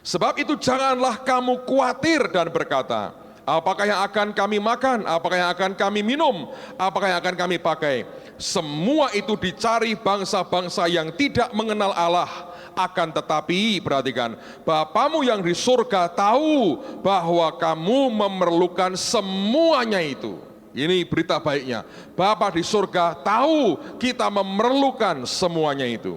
Sebab itu janganlah kamu khawatir dan berkata, apakah yang akan kami makan, apakah yang akan kami minum, apakah yang akan kami pakai. Semua itu dicari bangsa-bangsa yang tidak mengenal Allah. Akan tetapi, perhatikan, Bapamu yang di surga tahu bahwa kamu memerlukan semuanya itu. Ini berita baiknya, Bapa di surga tahu kita memerlukan semuanya itu.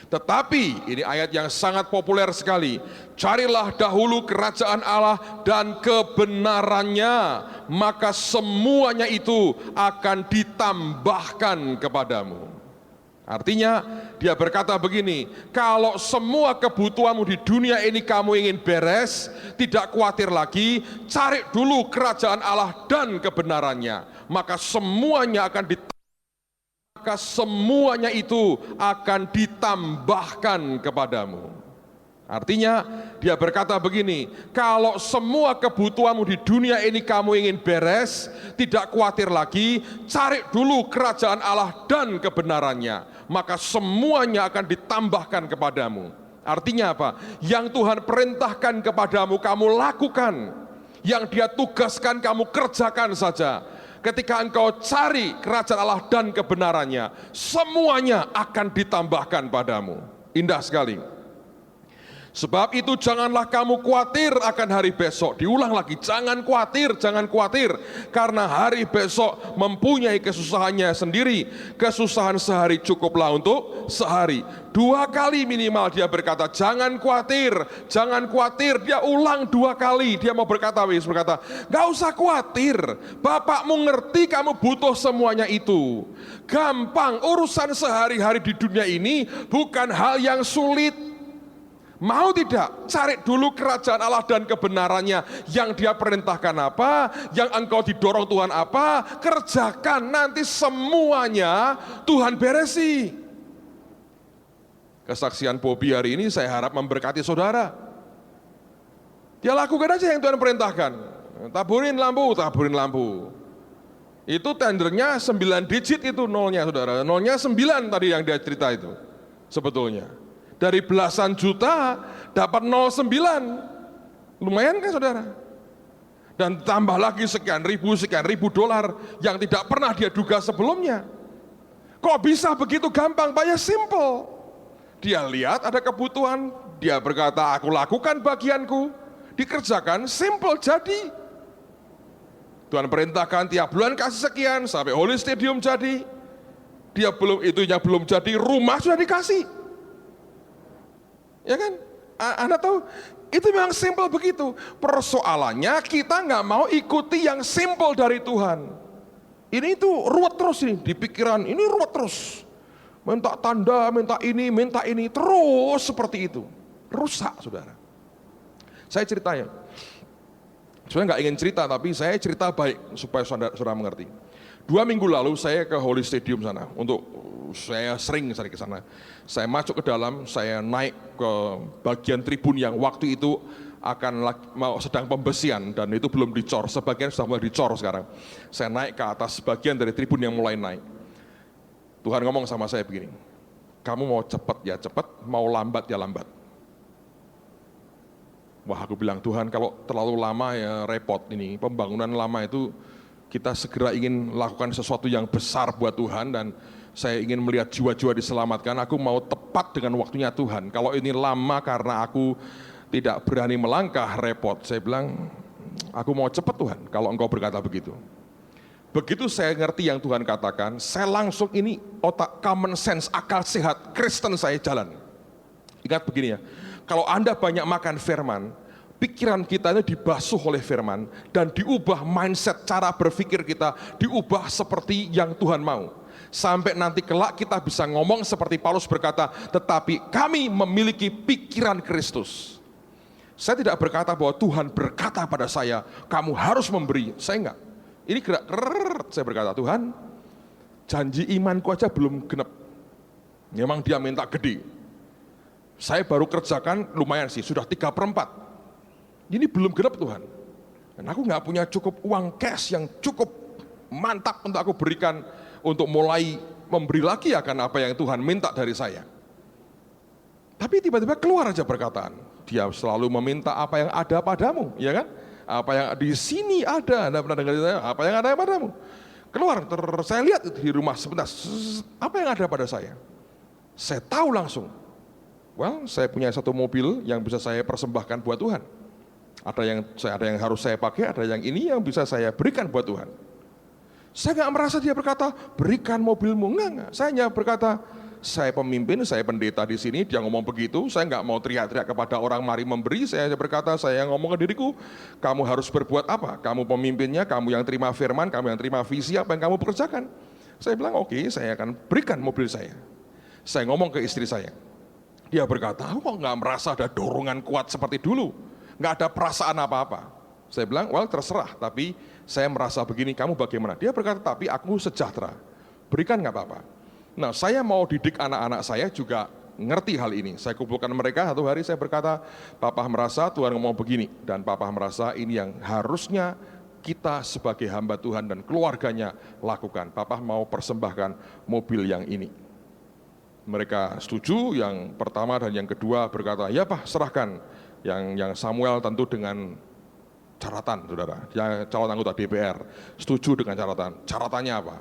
Tetapi, ini ayat yang sangat populer sekali, carilah dahulu kerajaan Allah dan kebenarannya, maka semuanya itu akan ditambahkan kepadamu. Artinya, dia berkata begini, kalau semua kebutuhanmu di dunia ini kamu ingin beres, tidak khawatir lagi, cari dulu kerajaan Allah dan kebenarannya, maka semuanya itu akan ditambahkan kepadamu. Artinya dia berkata begini, kalau semua kebutuhanmu di dunia ini kamu ingin beres, tidak khawatir lagi, cari dulu kerajaan Allah dan kebenarannya, maka semuanya akan ditambahkan kepadamu. Artinya apa? Yang Tuhan perintahkan kepadamu kamu lakukan, yang Dia tugaskan kamu kerjakan saja. Ketika engkau cari kerajaan Allah dan kebenarannya, semuanya akan ditambahkan padamu. Indah sekali. Sebab itu janganlah kamu khawatir akan hari besok. Diulang lagi, jangan khawatir, karena hari besok mempunyai kesusahannya sendiri. Kesusahan sehari cukuplah untuk sehari. 2 kali minimal dia berkata, jangan khawatir. Dia ulang 2 kali. Dia mau berkata, gak usah khawatir. Bapakmu ngerti kamu butuh semuanya itu. Gampang, urusan sehari-hari di dunia ini bukan hal yang sulit. Mau tidak? Cari dulu kerajaan Allah dan kebenarannya. Yang Dia perintahkan apa, yang engkau didorong Tuhan apa, kerjakan. Nanti semuanya Tuhan beresi. Kesaksian Bobby hari ini saya harap memberkati saudara. Dia lakukan aja yang Tuhan perintahkan. Taburin lampu. Itu tendernya 9 digit itu nolnya saudara. Nolnya 9 tadi yang dia cerita itu sebetulnya. Dari belasan juta dapat 09. Lumayan kan saudara? Dan tambah lagi sekian ribu dolar yang tidak pernah dia duga sebelumnya. Kok bisa begitu gampang? Banyak simple. Dia lihat ada kebutuhan, dia berkata aku lakukan bagianku, dikerjakan, simple jadi. Tuhan perintahkan tiap bulan kasih sekian sampai Holy Stadium jadi. Dia belum jadi, rumah sudah dikasih. Ya kan? Anda tahu, itu memang simple begitu. Persoalannya kita nggak mau ikuti yang simple dari Tuhan. Ini itu ruwet terus ini, di pikiran ini ruwet terus. Minta tanda, minta ini, terus seperti itu. Rusak saudara. Saya ceritanya. Saya nggak ingin cerita, tapi saya cerita baik supaya saudara mengerti. 2 minggu lalu saya ke Holy Stadium sana, saya sering ke sana. Saya masuk ke dalam, saya naik ke bagian tribun yang waktu itu sedang pembesian dan itu belum dicor, sebagian sudah mulai dicor sekarang. Saya naik ke atas bagian dari tribun yang mulai naik. Tuhan ngomong sama saya begini, kamu mau cepat ya cepat, mau lambat ya lambat. Wah, aku bilang, Tuhan kalau terlalu lama ya repot ini, pembangunan lama itu kita segera ingin lakukan sesuatu yang besar buat Tuhan dan saya ingin melihat jiwa-jiwa diselamatkan. Aku mau tepat dengan waktunya Tuhan. Kalau ini lama karena aku tidak berani melangkah, repot. Saya bilang, aku mau cepat Tuhan kalau Engkau berkata begitu. Begitu saya ngerti yang Tuhan katakan, saya langsung ini otak common sense, akal sehat, Kristen saya jalan. Ingat begini ya, kalau Anda banyak makan firman, pikiran kita itu dibasuh oleh firman dan diubah mindset, cara berpikir kita diubah seperti yang Tuhan mau. Sampai nanti kelak kita bisa ngomong seperti Paulus berkata, tetapi kami memiliki pikiran Kristus. Saya tidak berkata bahwa Tuhan berkata pada saya, kamu harus memberi. Saya enggak. Ini gerak, saya berkata, Tuhan, janji imanku aja belum genep. Memang dia minta gede. Saya baru kerjakan lumayan sih, sudah 3/4. Ini belum genep Tuhan. Dan aku nggak punya cukup uang cash yang cukup mantap untuk aku berikan untuk mulai memberi lagi akan apa yang Tuhan minta dari saya. Tapi tiba-tiba keluar aja perkataan. Dia selalu meminta apa yang ada padamu, ya kan? Apa yang di sini ada, Anda pernah dengar saya? Apa yang ada padamu? Keluar, saya lihat itu di rumah sebentar. Apa yang ada pada saya? Saya tahu langsung. Well, saya punya satu mobil yang bisa saya persembahkan buat Tuhan. Ada yang harus saya pakai, ada yang ini yang bisa saya berikan buat Tuhan. Saya nggak merasa dia berkata, berikan mobilmu. Enggak. Saya hanya berkata, saya pemimpin, saya pendeta di sini, dia ngomong begitu, saya nggak mau teriak-teriak kepada orang mari memberi, saya berkata, saya ngomong ke diriku, kamu harus berbuat apa? Kamu pemimpinnya, kamu yang terima firman, kamu yang terima visi, apa yang kamu pekerjakan? Saya bilang, oke, saya akan berikan mobil saya. Saya ngomong ke istri saya. Dia berkata, aku kok nggak merasa ada dorongan kuat seperti dulu. Nggak ada perasaan apa-apa. Saya bilang, well terserah, tapi saya merasa begini, kamu bagaimana? Dia berkata, tapi aku sejahtera, berikan nggak apa-apa. Nah, saya mau didik anak-anak saya juga ngerti hal ini. Saya kumpulkan mereka, satu hari saya berkata, Papa merasa Tuhan ngomong begini, dan Papa merasa ini yang harusnya kita sebagai hamba Tuhan dan keluarganya lakukan. Papa mau persembahkan mobil yang ini. Mereka setuju, yang pertama dan yang kedua berkata, ya Pak serahkan. Yang Samuel tentu dengan catatan, saudara. Yang calon anggota DPR setuju dengan catatan. Catatannya apa?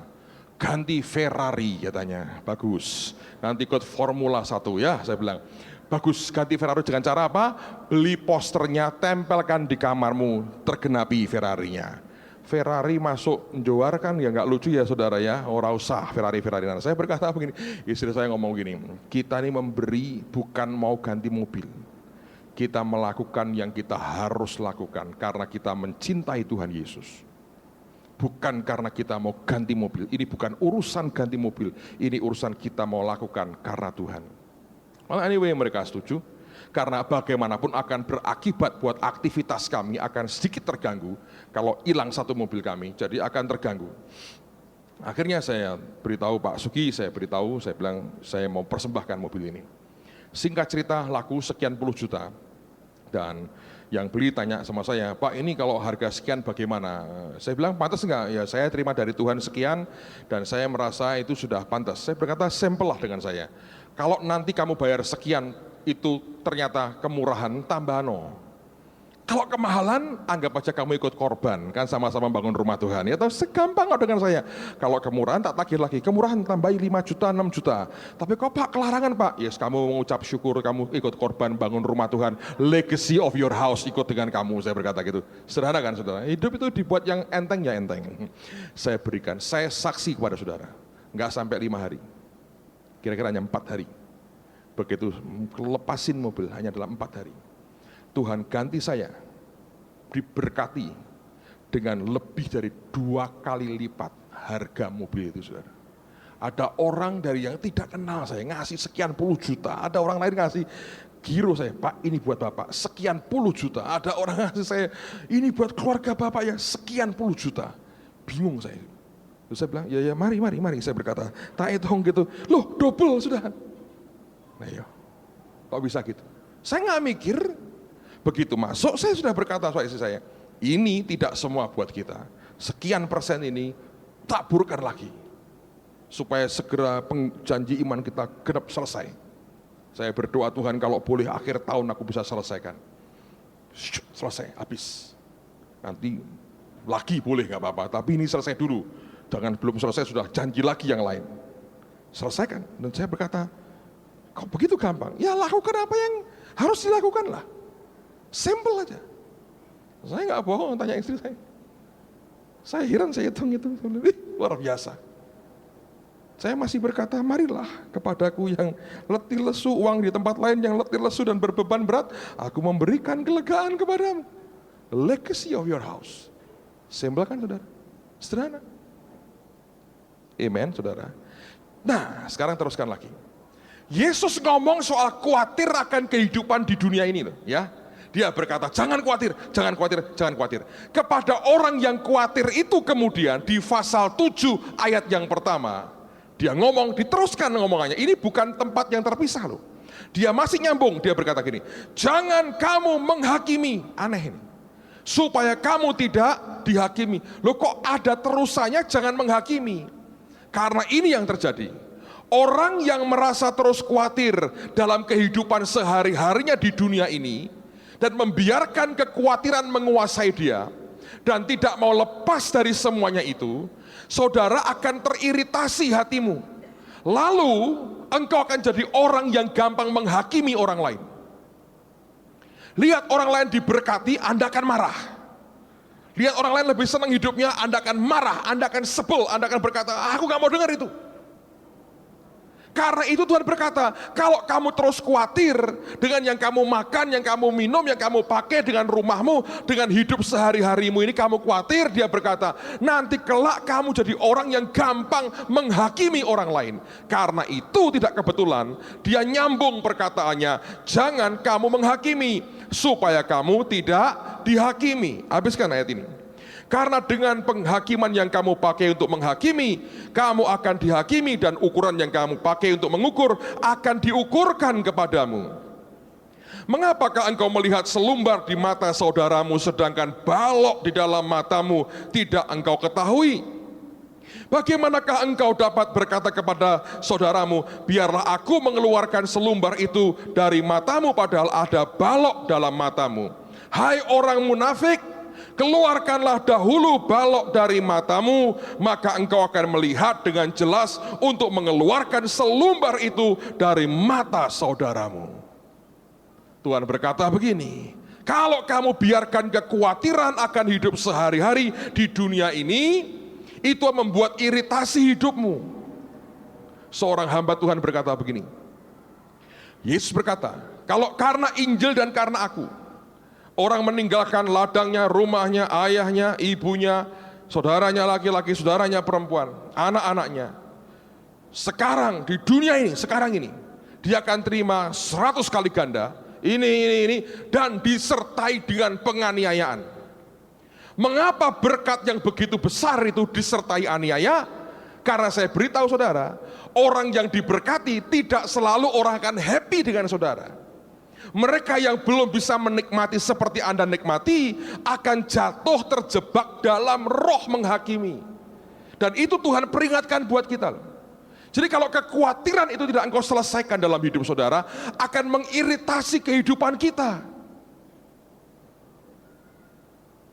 Ganti Ferrari katanya. Bagus. Nanti ikut Formula 1 ya, saya bilang. Bagus, ganti Ferrari dengan cara apa? Beli posternya, tempelkan di kamarmu, tergenapi Ferrarinya. Ferrari masuk juar kan ya nggak lucu ya saudara ya, ora usah Ferrari. Nah, saya berkata begini, istri saya ngomong gini, kita ini memberi bukan mau ganti mobil. Kita melakukan yang kita harus lakukan karena kita mencintai Tuhan Yesus. Bukan karena kita mau ganti mobil. Ini bukan urusan ganti mobil. Ini urusan kita mau lakukan karena Tuhan. Well, anyway mereka setuju. Karena bagaimanapun akan berakibat buat aktivitas kami akan sedikit terganggu. Kalau hilang satu mobil kami, jadi akan terganggu. Akhirnya saya beritahu Pak Sugi, saya bilang saya mau persembahkan mobil ini. Singkat cerita laku sekian puluh juta. Dan yang beli tanya sama saya, Pak ini kalau harga sekian bagaimana? Saya bilang pantas enggak? Ya saya terima dari Tuhan sekian dan saya merasa itu sudah pantas. Saya berkata sampel lah dengan saya. Kalau nanti kamu bayar sekian itu ternyata kemurahan, tambah no. Kalau kemahalan, anggap aja kamu ikut korban, kan sama-sama bangun rumah Tuhan. Ya tahu segampang kok dengan saya. Kalau kemurahan tak tagih lagi, kemurahan tambahi 5 juta, 6 juta. Tapi kok Pak kelarangan Pak? Yes, kamu mengucap syukur, kamu ikut korban bangun rumah Tuhan. Legacy of your house ikut dengan kamu, saya berkata gitu. Sederhana kan saudara? Hidup itu dibuat yang enteng ya enteng. Saya berikan, saya saksi kepada saudara. Enggak sampai 5 hari. Kira-kira hanya 4 hari. Begitu lepasin mobil, hanya dalam 4 hari. Tuhan ganti saya, diberkati dengan lebih dari 2 kali lipat harga mobil itu saudara. Ada orang dari yang tidak kenal saya, ngasih sekian puluh juta. Ada orang lain ngasih giro saya, Pak ini buat Bapak, sekian puluh juta. Ada orang ngasih saya, ini buat keluarga Bapak ya, sekian puluh juta. Bingung saya. Terus saya bilang, ya mari, saya berkata, tak hitung gitu, loh double sudah. Nah ya, kok bisa gitu? Saya nggak mikir. Begitu masuk, saya sudah berkata sama istri saya, ini tidak semua buat kita. Sekian persen ini taburkan lagi. Supaya segera janji iman kita genap selesai. Saya berdoa Tuhan kalau boleh akhir tahun aku bisa selesaikan. Selesai, habis. Nanti lagi boleh nggak apa-apa, tapi ini selesai dulu. Jangan belum selesai sudah janji lagi yang lain. Selesaikan. Dan saya berkata, kok begitu gampang? Ya lakukan apa yang harus dilakukan lah. Simple aja. Saya nggak bohong, tanya istri saya. Saya heran, saya hitung itu, luar biasa. Saya masih berkata, marilah kepadaku yang letih lesu, uang di tempat lain yang letih lesu dan berbeban berat, aku memberikan kelegaan kepadamu. Legacy of your house. Simple kan saudara? Sederhana. Amen saudara. Nah sekarang teruskan lagi. Yesus ngomong soal khawatir akan kehidupan di dunia ini loh, ya. Di Dia berkata, jangan khawatir, jangan khawatir, jangan khawatir. Kepada orang yang khawatir itu kemudian di pasal 7 ayat yang pertama, dia ngomong, diteruskan ngomongannya. Ini bukan tempat yang terpisah loh. Dia masih nyambung, dia berkata gini, jangan kamu menghakimi. Aneh ini. Supaya kamu tidak dihakimi. Loh kok ada terusannya jangan menghakimi? Karena ini yang terjadi. Orang yang merasa terus khawatir dalam kehidupan sehari-harinya di dunia ini, dan membiarkan kekhawatiran menguasai dia, dan tidak mau lepas dari semuanya itu, saudara akan teriritasi hatimu. Lalu engkau akan jadi orang yang gampang menghakimi orang lain. Lihat orang lain diberkati, Anda akan marah. Lihat orang lain lebih senang hidupnya, Anda akan marah, Anda akan sebel, Anda akan berkata, aku gak mau dengar itu. Karena itu Tuhan berkata, kalau kamu terus khawatir dengan yang kamu makan, yang kamu minum, yang kamu pakai, dengan rumahmu, dengan hidup sehari-harimu ini kamu khawatir, dia berkata, nanti kelak kamu jadi orang yang gampang menghakimi orang lain. Karena itu tidak kebetulan, dia nyambung perkataannya, jangan kamu menghakimi, supaya kamu tidak dihakimi. Habiskan ayat ini. Karena dengan penghakiman yang kamu pakai untuk menghakimi, kamu akan dihakimi, dan ukuran yang kamu pakai untuk mengukur akan diukurkan kepadamu. Mengapakah engkau melihat selumbar di mata saudaramu, sedangkan balok di dalam matamu tidak engkau ketahui? Bagaimanakah engkau dapat berkata kepada saudaramu, biarlah aku mengeluarkan selumbar itu dari matamu, padahal ada balok dalam matamu? Hai orang munafik, keluarkanlah dahulu balok dari matamu, maka engkau akan melihat dengan jelas untuk mengeluarkan selumbar itu dari mata saudaramu. Tuhan berkata begini, kalau kamu biarkan kekhawatiran akan hidup sehari-hari di dunia ini, itu membuat iritasi hidupmu. Seorang hamba Tuhan berkata begini, Yesus berkata, kalau karena Injil dan karena aku, orang meninggalkan ladangnya, rumahnya, ayahnya, ibunya, saudaranya laki-laki, saudaranya perempuan, anak-anaknya. Sekarang di dunia ini, sekarang ini, dia akan terima 100 kali ganda, ini, dan disertai dengan penganiayaan. Mengapa berkat yang begitu besar itu disertai aniaya? Karena saya beritahu saudara, orang yang diberkati tidak selalu orang akan happy dengan saudara. Mereka yang belum bisa menikmati seperti Anda nikmati, akan jatuh terjebak dalam roh menghakimi. Dan itu Tuhan peringatkan buat kita. Jadi kalau kekhawatiran itu tidak engkau selesaikan dalam hidup saudara, akan mengiritasi kehidupan kita.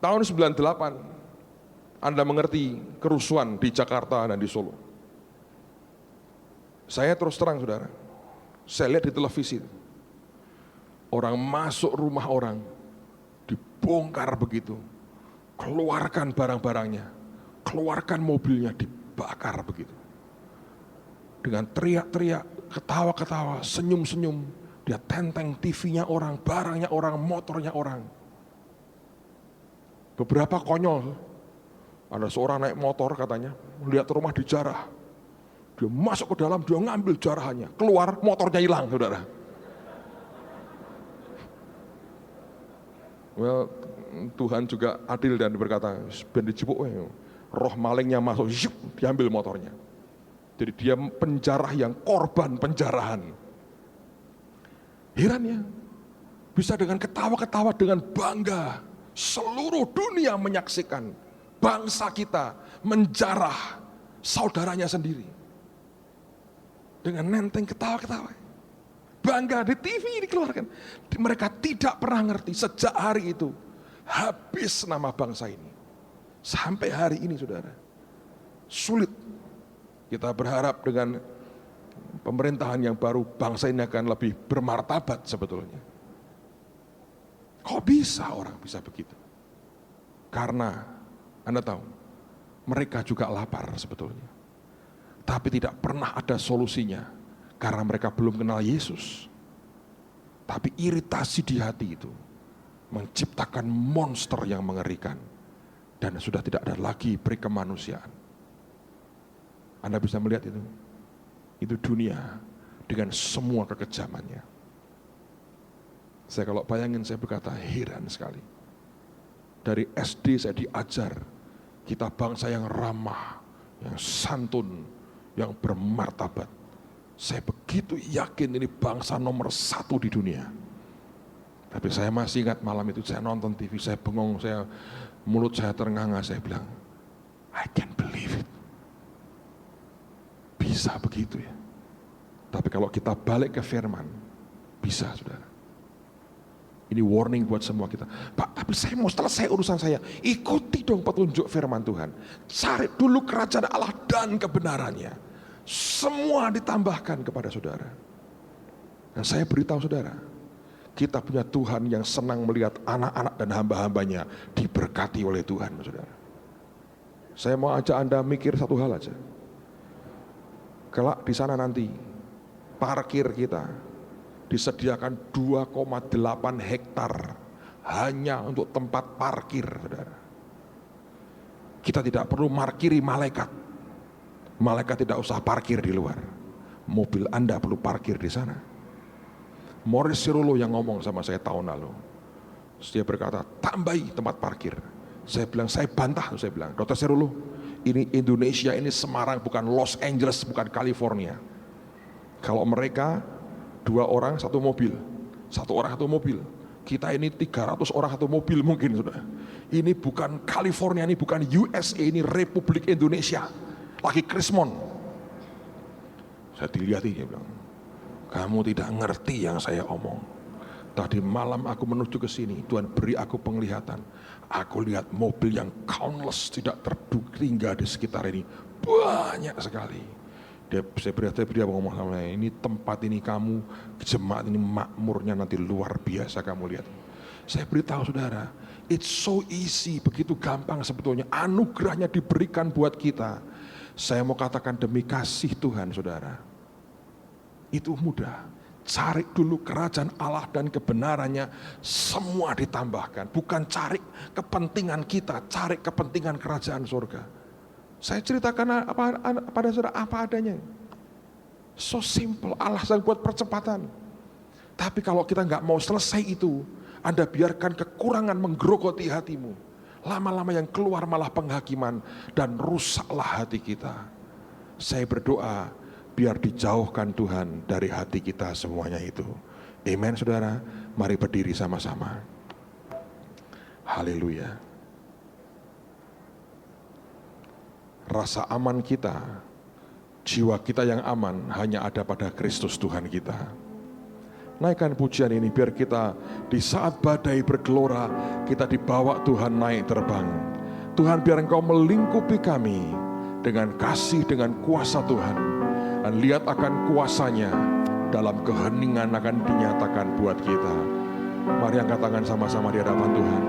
Tahun 98, Anda mengerti kerusuhan di Jakarta dan di Solo. Saya terus terang saudara, saya lihat di televisi, orang masuk rumah orang, dibongkar begitu, keluarkan barang-barangnya, keluarkan mobilnya, dibakar begitu. Dengan teriak-teriak, ketawa-ketawa, senyum-senyum, dia tenteng TV-nya orang, barangnya orang, motornya orang. Beberapa konyol, ada seorang naik motor katanya, melihat rumah dijarah, dia masuk ke dalam, dia ngambil jarahannya, keluar motornya hilang saudara. Well, Tuhan juga adil dan berkata, ben dicipuk, roh malingnya masuk, diambil motornya. Jadi dia penjarah yang korban penjarahan. Herannya, bisa dengan ketawa-ketawa, dengan bangga, seluruh dunia menyaksikan bangsa kita menjarah saudaranya sendiri. Dengan nenteng ketawa-ketawa. Bangga, di TV dikeluarkan. Mereka tidak pernah ngerti sejak hari itu habis nama bangsa ini. Sampai hari ini saudara, sulit. Kita berharap dengan pemerintahan yang baru, bangsa ini akan lebih bermartabat sebetulnya. Kok bisa orang bisa begitu? Karena Anda tahu, mereka juga lapar sebetulnya. Tapi tidak pernah ada solusinya, karena mereka belum kenal Yesus. Tapi iritasi di hati itu menciptakan monster yang mengerikan, dan sudah tidak ada lagi perikemanusiaan. Anda bisa melihat itu dunia dengan semua kekejamannya. Saya kalau bayangin saya berkata heran sekali. Dari SD saya diajar, kita bangsa yang ramah, yang santun, yang bermartabat. Saya begitu yakin ini bangsa nomor 1 di dunia. Tapi saya masih ingat malam itu saya nonton TV, saya bengong, mulut saya ternganga, saya bilang, I can't believe it. Bisa begitu ya. Tapi kalau kita balik ke firman, bisa saudara. Ini warning buat semua kita. Pak, tapi saya mau selesai urusan saya. Ikuti dong petunjuk firman Tuhan. Cari dulu kerajaan Allah dan kebenarannya. Semua ditambahkan kepada saudara. Dan saya beritahu saudara, kita punya Tuhan yang senang melihat anak-anak dan hamba-hambanya diberkati oleh Tuhan, saudara. Saya mau ajak Anda mikir satu hal aja. Kelak di sana nanti, parkir kita disediakan 2,8 hektar hanya untuk tempat parkir, saudara. Kita tidak perlu markiri malaikat. Malaikat tidak usah parkir di luar. Mobil Anda perlu parkir di sana. Morris Cerullo yang ngomong sama saya tahun lalu. Dia berkata, tambahi tempat parkir. Saya bilang, saya bantah. Saya bilang, Dr. Cerullo, ini Indonesia, ini Semarang, bukan Los Angeles, bukan California. Kalau mereka 2 orang 1 mobil, 1 orang 1 mobil, kita ini 300 orang 1 mobil mungkin, sudah. Ini bukan California, ini bukan USA, ini Republik Indonesia. Lagi Krismon. Saya dilihat ini, bilang, kamu tidak ngerti yang saya omong. Tadi malam aku menuju ke sini, Tuhan beri aku penglihatan. Aku lihat mobil yang countless, tidak terduga di sekitar ini. Banyak sekali. Dia ngomong sama saya, ini tempat ini kamu, jemaat ini makmurnya nanti luar biasa kamu lihat. Saya beritahu saudara, it's so easy, begitu gampang sebetulnya. Anugerahnya diberikan buat kita. Saya mau katakan demi kasih Tuhan, saudara. Itu mudah. Cari dulu kerajaan Allah dan kebenarannya, semua ditambahkan. Bukan cari kepentingan kita, cari kepentingan kerajaan surga. Saya ceritakan pada saudara apa adanya. So simple, alasan buat percepatan. Tapi kalau kita nggak mau selesai itu, Anda biarkan kekurangan menggerogoti hatimu. Lama-lama yang keluar malah penghakiman dan rusaklah hati kita. Saya berdoa biar dijauhkan Tuhan dari hati kita semuanya itu. Amen, saudara. Mari berdiri sama-sama. Haleluya. Rasa aman kita, jiwa kita yang aman hanya ada pada Kristus Tuhan kita. Naikkan pujian ini biar kita di saat badai bergelora, kita dibawa Tuhan naik terbang. Tuhan, biar Engkau melingkupi kami dengan kasih, dengan kuasa Tuhan. Dan lihat akan kuasanya dalam keheningan akan dinyatakan buat kita. Mari angkat tangan sama-sama di hadapan Tuhan.